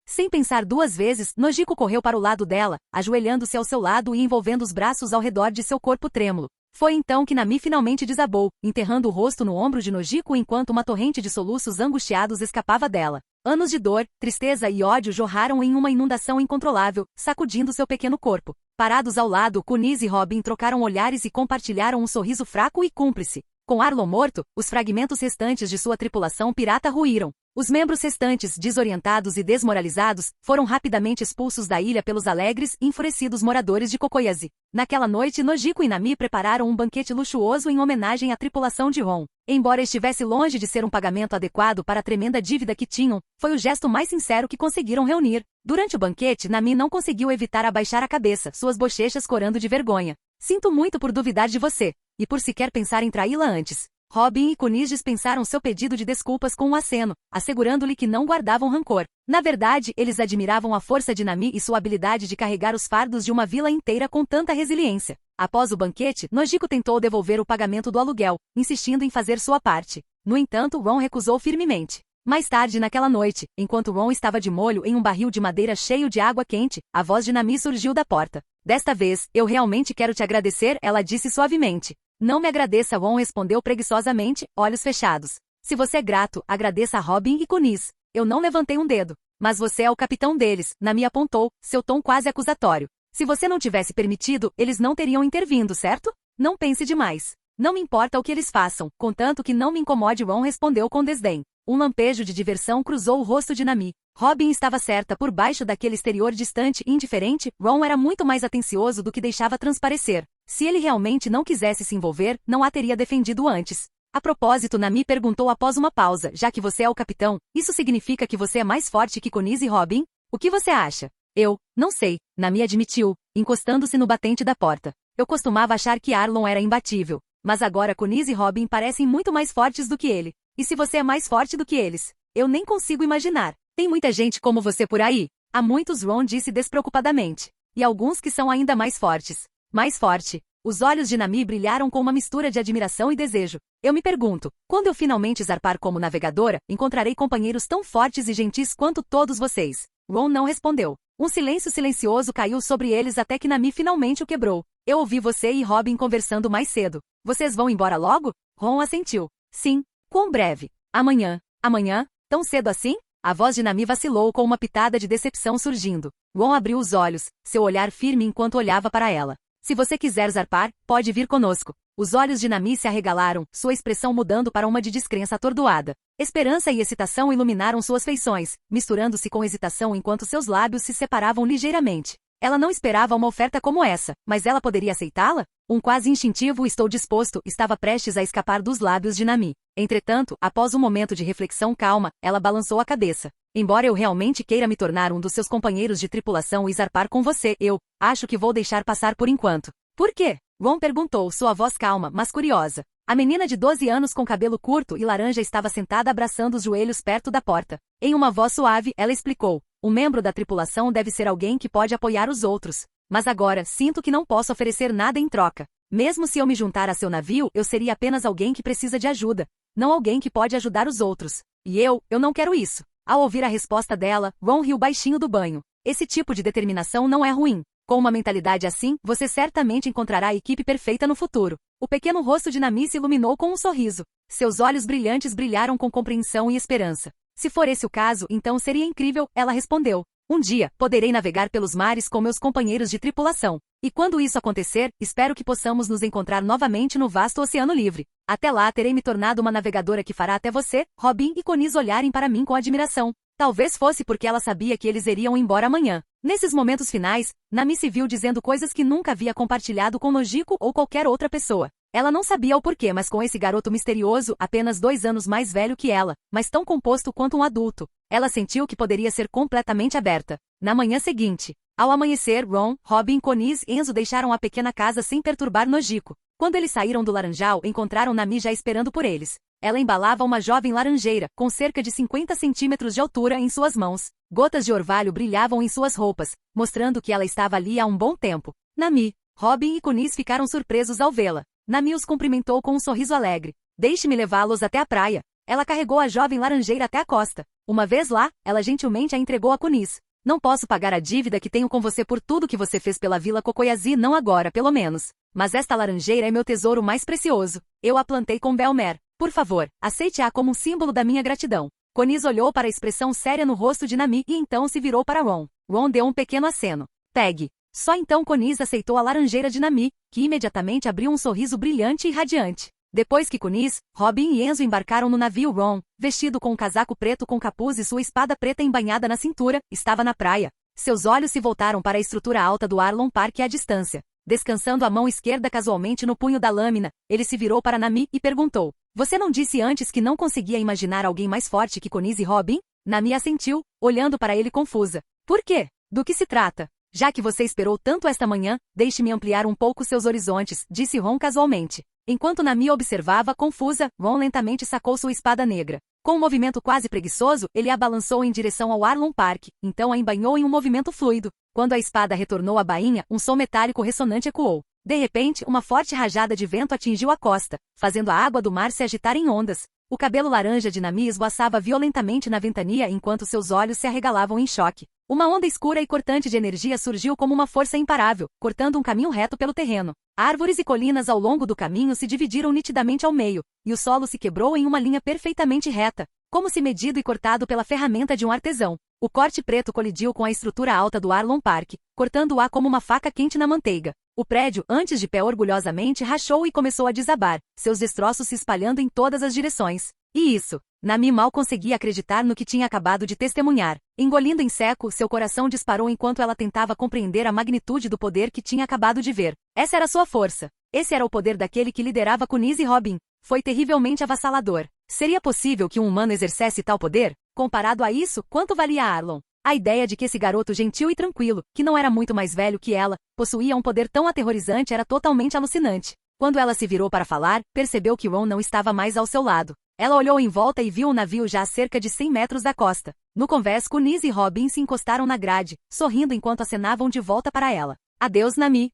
Sem pensar duas vezes, Nojiko correu para o lado dela, ajoelhando-se ao seu lado e envolvendo os braços ao redor de seu corpo trêmulo. Foi então que Nami finalmente desabou, enterrando o rosto no ombro de Nojiko enquanto uma torrente de soluços angustiados escapava dela. Anos de dor, tristeza e ódio jorraram em uma inundação incontrolável, sacudindo seu pequeno corpo. Parados ao lado, Kunis e Robin trocaram olhares e compartilharam um sorriso fraco e cúmplice. Com Arlon morto, os fragmentos restantes de sua tripulação pirata ruíram. Os membros restantes, desorientados e desmoralizados, foram rapidamente expulsos da ilha pelos alegres e enfurecidos moradores de Kokoyazi. Naquela noite, Nojiko e Nami prepararam um banquete luxuoso em homenagem à tripulação de Ron. Embora estivesse longe de ser um pagamento adequado para a tremenda dívida que tinham, foi o gesto mais sincero que conseguiram reunir. Durante o banquete, Nami não conseguiu evitar abaixar a cabeça, suas bochechas corando de vergonha. Sinto muito por duvidar de você, e por sequer pensar em traí-la antes. Robin e Kunis dispensaram seu pedido de desculpas com um aceno, assegurando-lhe que não guardavam rancor. Na verdade, eles admiravam a força de Nami e sua habilidade de carregar os fardos de uma vila inteira com tanta resiliência. Após o banquete, Nojiko tentou devolver o pagamento do aluguel, insistindo em fazer sua parte. No entanto, Ron recusou firmemente. Mais tarde naquela noite, enquanto Ron estava de molho em um barril de madeira cheio de água quente, a voz de Nami surgiu da porta. Desta vez, eu realmente quero te agradecer, ela disse suavemente. Não me agradeça, Ron respondeu preguiçosamente, olhos fechados. Se você é grato, agradeça a Robin e Kunis. Eu não levantei um dedo. Mas você é o capitão deles, Nami apontou, seu tom quase acusatório. Se você não tivesse permitido, eles não teriam intervindo, certo? Não pense demais. Não me importa o que eles façam, contanto que não me incomode, Ron respondeu com desdém. Um lampejo de diversão cruzou o rosto de Nami. Robin estava certa, por baixo daquele exterior distante e indiferente, Ron era muito mais atencioso do que deixava transparecer. Se ele realmente não quisesse se envolver, não a teria defendido antes. A propósito, Nami perguntou após uma pausa, já que você é o capitão, isso significa que você é mais forte que Kunis e Robin? O que você acha? Eu, não sei, Nami admitiu, encostando-se no batente da porta. Eu costumava achar que Arlon era imbatível, mas agora Kunis e Robin parecem muito mais fortes do que ele. E se você é mais forte do que eles? Eu nem consigo imaginar. Tem muita gente como você por aí? Há muitos, Ron disse despreocupadamente. E alguns que são ainda mais fortes. Mais forte. Os olhos de Nami brilharam com uma mistura de admiração e desejo. Eu me pergunto, quando eu finalmente zarpar como navegadora, encontrarei companheiros tão fortes e gentis quanto todos vocês. Ron não respondeu. Um silêncio silencioso caiu sobre eles até que Nami finalmente o quebrou. Eu ouvi você e Robin conversando mais cedo. Vocês vão embora logo? Ron assentiu. Sim. Quão breve? Amanhã. Amanhã? Tão cedo assim? A voz de Nami vacilou com uma pitada de decepção surgindo. Ron abriu os olhos, seu olhar firme enquanto olhava para ela. Se você quiser zarpar, pode vir conosco. Os olhos de Nami se arregalaram, sua expressão mudando para uma de descrença atordoada. Esperança e excitação iluminaram suas feições, misturando-se com hesitação enquanto seus lábios se separavam ligeiramente. Ela não esperava uma oferta como essa, mas ela poderia aceitá-la? Um quase instintivo "estou disposto" estava prestes a escapar dos lábios de Nami. Entretanto, após um momento de reflexão calma, ela balançou a cabeça. Embora eu realmente queira me tornar um dos seus companheiros de tripulação e zarpar com você, eu acho que vou deixar passar por enquanto. Por quê? Ron perguntou, sua voz calma, mas curiosa. A menina de 12 anos com cabelo curto e laranja estava sentada abraçando os joelhos perto da porta. Em uma voz suave, ela explicou. Um membro da tripulação deve ser alguém que pode apoiar os outros. Mas agora, sinto que não posso oferecer nada em troca. Mesmo se eu me juntar a seu navio, eu seria apenas alguém que precisa de ajuda. Não alguém que pode ajudar os outros. E eu não quero isso. Ao ouvir a resposta dela, Ron riu baixinho do banho. Esse tipo de determinação não é ruim. Com uma mentalidade assim, você certamente encontrará a equipe perfeita no futuro. O pequeno rosto de Nami se iluminou com um sorriso. Seus olhos brilhantes brilharam com compreensão e esperança. Se for esse o caso, então seria incrível, ela respondeu. Um dia, poderei navegar pelos mares com meus companheiros de tripulação. E quando isso acontecer, espero que possamos nos encontrar novamente no vasto oceano livre. Até lá terei me tornado uma navegadora que fará até você, Robin e Kunis olharem para mim com admiração. Talvez fosse porque ela sabia que eles iriam embora amanhã. Nesses momentos finais, Nami se viu dizendo coisas que nunca havia compartilhado com Nojiko ou qualquer outra pessoa. Ela não sabia o porquê, mas com esse garoto misterioso, apenas 2 anos mais velho que ela, mas tão composto quanto um adulto, ela sentiu que poderia ser completamente aberta. Na manhã seguinte, ao amanhecer, Ron, Robin, Kunis e Enzo deixaram a pequena casa sem perturbar Nojiko. Quando eles saíram do laranjal, encontraram Nami já esperando por eles. Ela embalava uma jovem laranjeira, com cerca de 50 centímetros de altura em suas mãos. Gotas de orvalho brilhavam em suas roupas, mostrando que ela estava ali há um bom tempo. Nami, Robin e Kunis ficaram surpresos ao vê-la. Nami os cumprimentou com um sorriso alegre. Deixe-me levá-los até a praia. Ela carregou a jovem laranjeira até a costa. Uma vez lá, ela gentilmente a entregou a Kunis. Não posso pagar a dívida que tenho com você por tudo que você fez pela Vila Kokoyazi, não agora, pelo menos. Mas esta laranjeira é meu tesouro mais precioso. Eu a plantei com Belmer. Por favor, aceite-a como um símbolo da minha gratidão. Kunis olhou para a expressão séria no rosto de Nami e então se virou para Ron. Ron deu um pequeno aceno. Pegue. Só então Kunis aceitou a laranjeira de Nami, que imediatamente abriu um sorriso brilhante e radiante. Depois que Kunis, Robin e Enzo embarcaram no navio, Ron, vestido com um casaco preto com capuz e sua espada preta embainhada na cintura, estava na praia. Seus olhos se voltaram para a estrutura alta do Arlon Park à distância. Descansando a mão esquerda casualmente no punho da lâmina, ele se virou para Nami e perguntou. Você não disse antes que não conseguia imaginar alguém mais forte que Kunis e Robin? Nami assentiu, olhando para ele confusa. Por quê? Do que se trata? Já que você esperou tanto esta manhã, deixe-me ampliar um pouco seus horizontes, disse Ron casualmente. Enquanto Nami observava, confusa, Ron lentamente sacou sua espada negra. Com um movimento quase preguiçoso, ele a balançou em direção ao Arlong Park, então a embainhou em um movimento fluido. Quando a espada retornou à bainha, um som metálico ressonante ecoou. De repente, uma forte rajada de vento atingiu a costa, fazendo a água do mar se agitar em ondas. O cabelo laranja de Nami esvoaçava violentamente na ventania enquanto seus olhos se arregalavam em choque. Uma onda escura e cortante de energia surgiu como uma força imparável, cortando um caminho reto pelo terreno. Árvores e colinas ao longo do caminho se dividiram nitidamente ao meio, e o solo se quebrou em uma linha perfeitamente reta, como se medido e cortado pela ferramenta de um artesão. O corte preto colidiu com a estrutura alta do Arlong Park, cortando-a como uma faca quente na manteiga. O prédio, antes de pé orgulhosamente, rachou e começou a desabar, seus destroços se espalhando em todas as direções. E isso? Nami mal conseguia acreditar no que tinha acabado de testemunhar. Engolindo em seco, seu coração disparou enquanto ela tentava compreender a magnitude do poder que tinha acabado de ver. Essa era sua força. Esse era o poder daquele que liderava Kunis e Robin. Foi terrivelmente avassalador. Seria possível que um humano exercesse tal poder? Comparado a isso, quanto valia Arlong? A ideia de que esse garoto gentil e tranquilo, que não era muito mais velho que ela, possuía um poder tão aterrorizante era totalmente alucinante. Quando ela se virou para falar, percebeu que Ron não estava mais ao seu lado. Ela olhou em volta e viu o navio já a cerca de 100 metros da costa. No convés, Kunis e Robin se encostaram na grade, sorrindo enquanto acenavam de volta para ela. Adeus, Nami.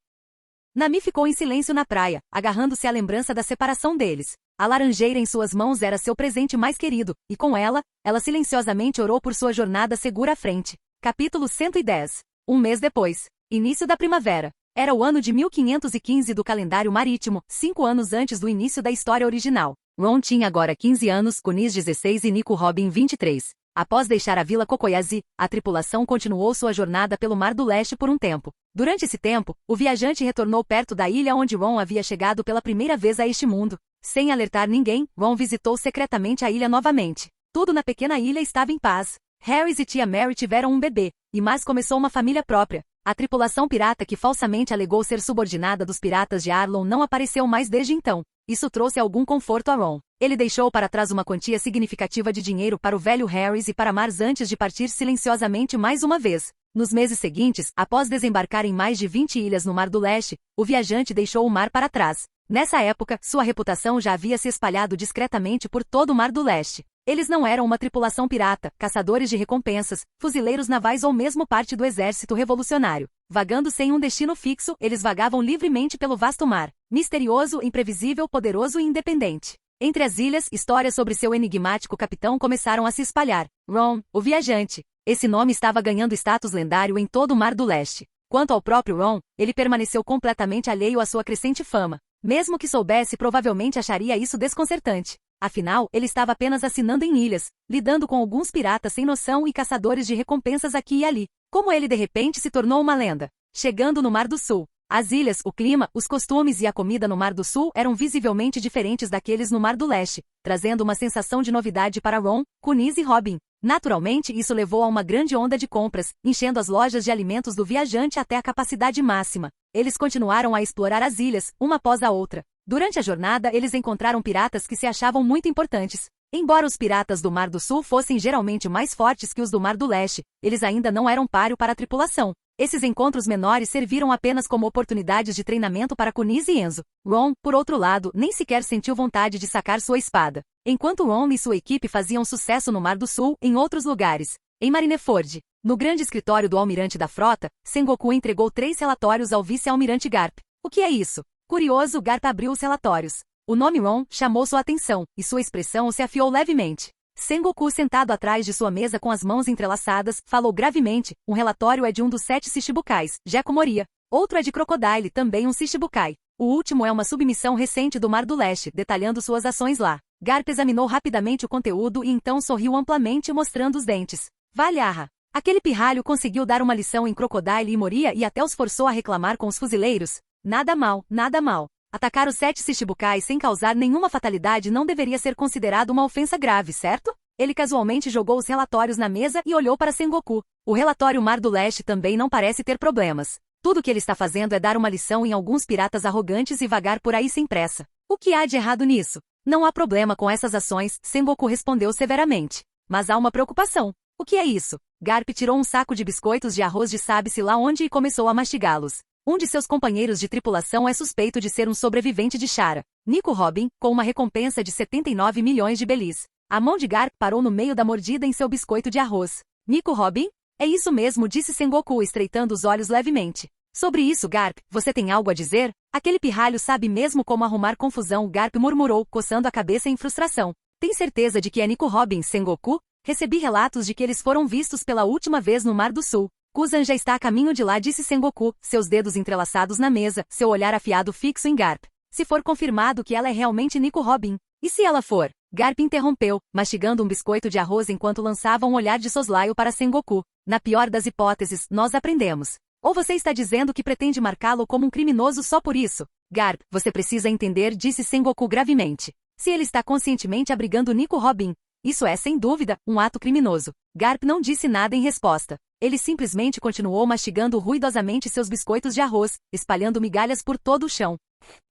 Nami ficou em silêncio na praia, agarrando-se à lembrança da separação deles. A laranjeira em suas mãos era seu presente mais querido, e com ela silenciosamente orou por sua jornada segura à frente. Capítulo 110. Um mês depois. Início da primavera. Era o ano de 1515 do calendário marítimo, 5 anos antes do início da história original. Ron tinha agora 15 anos, Kunis 16 e Nico Robin 23. Após deixar a vila Kokoyazi, a tripulação continuou sua jornada pelo Mar do Leste por um tempo. Durante esse tempo, o viajante retornou perto da ilha onde Ron havia chegado pela primeira vez a este mundo. Sem alertar ninguém, Ron visitou secretamente a ilha novamente. Tudo na pequena ilha estava em paz. Harris e tia Mary tiveram um bebê, e Mars começou uma família própria. A tripulação pirata que falsamente alegou ser subordinada dos piratas de Arlong não apareceu mais desde então. Isso trouxe algum conforto a Ron. Ele deixou para trás uma quantia significativa de dinheiro para o velho Harris e para Mars antes de partir silenciosamente mais uma vez. Nos meses seguintes, após desembarcar em mais de 20 ilhas no Mar do Leste, o viajante deixou o mar para trás. Nessa época, sua reputação já havia se espalhado discretamente por todo o Mar do Leste. Eles não eram uma tripulação pirata, caçadores de recompensas, fuzileiros navais ou mesmo parte do exército revolucionário. Vagando sem um destino fixo, eles vagavam livremente pelo vasto mar, misterioso, imprevisível, poderoso e independente. Entre as ilhas, histórias sobre seu enigmático capitão começaram a se espalhar. Ron, o viajante. Esse nome estava ganhando status lendário em todo o Mar do Leste. Quanto ao próprio Ron, ele permaneceu completamente alheio à sua crescente fama. Mesmo que soubesse, provavelmente acharia isso desconcertante. Afinal, ele estava apenas assinando em ilhas, lidando com alguns piratas sem noção e caçadores de recompensas aqui e ali. Como ele de repente se tornou uma lenda? Chegando no Mar do Sul. As ilhas, o clima, os costumes e a comida no Mar do Sul eram visivelmente diferentes daqueles no Mar do Leste, trazendo uma sensação de novidade para Ron, Kunis e Robin. Naturalmente, isso levou a uma grande onda de compras, enchendo as lojas de alimentos do viajante até a capacidade máxima. Eles continuaram a explorar as ilhas, uma após a outra. Durante a jornada, eles encontraram piratas que se achavam muito importantes. Embora os piratas do Mar do Sul fossem geralmente mais fortes que os do Mar do Leste, eles ainda não eram páreo para a tripulação. Esses encontros menores serviram apenas como oportunidades de treinamento para Kunis e Enzo. Ron, por outro lado, nem sequer sentiu vontade de sacar sua espada. Enquanto Ron e sua equipe faziam sucesso no Mar do Sul, em outros lugares. Em Marineford, no grande escritório do almirante da frota, Sengoku entregou 3 relatórios ao vice-almirante Garp. O que é isso? Curioso, Garp abriu os relatórios. O nome Ron chamou sua atenção, e sua expressão se afiou levemente. Sengoku, sentado atrás de sua mesa com as mãos entrelaçadas, falou gravemente. Um relatório é de um dos 7 Shichibukais, Gekko Moria. Outro é de Crocodile, também um Shichibukai. O último é uma submissão recente do Mar do Leste, detalhando suas ações lá. Garp examinou rapidamente o conteúdo e então sorriu amplamente, mostrando os dentes. Valharra! Aquele pirralho conseguiu dar uma lição em Crocodile e Moria e até os forçou a reclamar com os fuzileiros. Nada mal, nada mal. Atacar os 7 Shichibukais sem causar nenhuma fatalidade não deveria ser considerado uma ofensa grave, certo? Ele casualmente jogou os relatórios na mesa e olhou para Sengoku. O relatório Mar do Leste também não parece ter problemas. Tudo o que ele está fazendo é dar uma lição em alguns piratas arrogantes e vagar por aí sem pressa. O que há de errado nisso? Não há problema com essas ações, Sengoku respondeu severamente. Mas há uma preocupação. O que é isso? Garp tirou um saco de biscoitos de arroz de sabe-se lá onde e começou a mastigá-los. Um de seus companheiros de tripulação é suspeito de ser um sobrevivente de Chara. Nico Robin, com uma recompensa de 79 milhões de belis. A mão de Garp parou no meio da mordida em seu biscoito de arroz. Nico Robin? É isso mesmo, disse Sengoku estreitando os olhos levemente. Sobre isso, Garp, você tem algo a dizer? Aquele pirralho sabe mesmo como arrumar confusão, Garp murmurou, coçando a cabeça em frustração. Tem certeza de que é Nico Robin, Sengoku? Recebi relatos de que eles foram vistos pela última vez no Mar do Sul. Kuzan já está a caminho de lá, disse Sengoku, seus dedos entrelaçados na mesa, seu olhar afiado fixo em Garp. Se for confirmado que ela é realmente Nico Robin. E se ela for? Garp interrompeu, mastigando um biscoito de arroz enquanto lançava um olhar de soslaio para Sengoku. Na pior das hipóteses, nós aprendemos. Ou você está dizendo que pretende marcá-lo como um criminoso só por isso? Garp, você precisa entender, disse Sengoku gravemente. Se ele está conscientemente abrigando Nico Robin, isso é, sem dúvida, um ato criminoso. Garp não disse nada em resposta. Ele simplesmente continuou mastigando ruidosamente seus biscoitos de arroz, espalhando migalhas por todo o chão.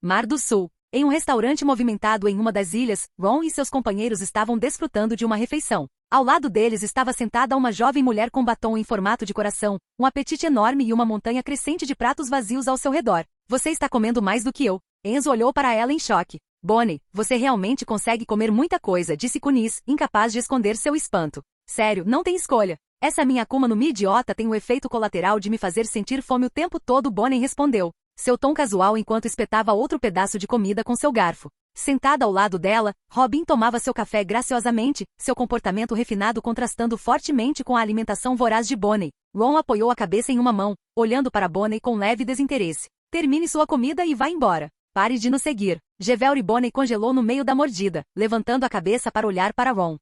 Mar do Sul. Em um restaurante movimentado em uma das ilhas, Ron e seus companheiros estavam desfrutando de uma refeição. Ao lado deles estava sentada uma jovem mulher com batom em formato de coração, um apetite enorme e uma montanha crescente de pratos vazios ao seu redor. Você está comendo mais do que eu. Enzo olhou para ela em choque. Bonnie, você realmente consegue comer muita coisa, disse Kunis, incapaz de esconder seu espanto. Sério, não tem escolha. Essa minha Akuma no Mi idiota tem o efeito colateral de me fazer sentir fome o tempo todo, Bonnie respondeu. Seu tom casual enquanto espetava outro pedaço de comida com seu garfo. Sentada ao lado dela, Robin tomava seu café graciosamente, seu comportamento refinado contrastando fortemente com a alimentação voraz de Bonnie. Ron apoiou a cabeça em uma mão, olhando para Bonnie com leve desinteresse. Termine sua comida e vá embora. Pare de nos seguir. Gevelry Bonnie congelou no meio da mordida, levantando a cabeça para olhar para Ron.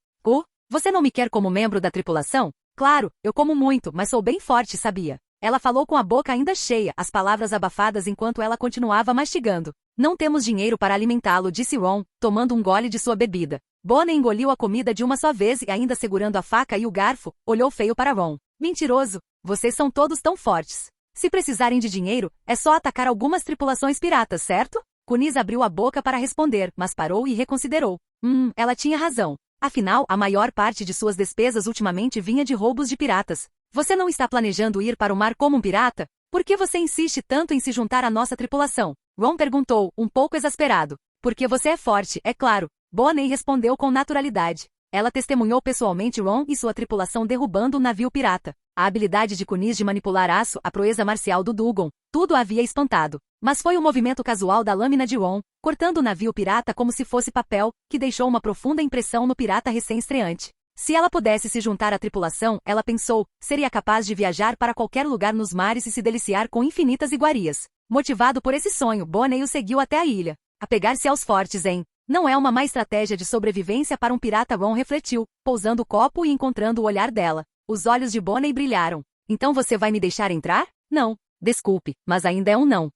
Você não me quer como membro da tripulação? Claro, eu como muito, mas sou bem forte, sabia? Ela falou com a boca ainda cheia, as palavras abafadas enquanto ela continuava mastigando. Não temos dinheiro para alimentá-lo, disse Ron, tomando um gole de sua bebida. Bonnie engoliu a comida de uma só vez e ainda segurando a faca e o garfo, olhou feio para Ron. Mentiroso! Vocês são todos tão fortes. Se precisarem de dinheiro, é só atacar algumas tripulações piratas, certo? Kunis abriu a boca para responder, mas parou e reconsiderou. Ela tinha razão. Afinal, a maior parte de suas despesas ultimamente vinha de roubos de piratas. Você não está planejando ir para o mar como um pirata? Por que você insiste tanto em se juntar à nossa tripulação? Ron perguntou, um pouco exasperado. Porque você é forte, é claro. Bonnie respondeu com naturalidade. Ela testemunhou pessoalmente Ron e sua tripulação derrubando o navio pirata. A habilidade de Kunis de manipular aço, a proeza marcial do Dugon, tudo a havia espantado. Mas foi o movimento casual da lâmina de Ron, cortando o navio pirata como se fosse papel, que deixou uma profunda impressão no pirata recém-estreante. Se ela pudesse se juntar à tripulação, ela pensou, seria capaz de viajar para qualquer lugar nos mares e se deliciar com infinitas iguarias. Motivado por esse sonho, Bonnie o seguiu até a ilha. Apegar-se aos fortes, hein? Não é uma má estratégia de sobrevivência para um pirata, Ron refletiu, pousando o copo e encontrando o olhar dela. Os olhos de Bonnie brilharam. Então você vai me deixar entrar? Não. Desculpe, mas ainda é um não.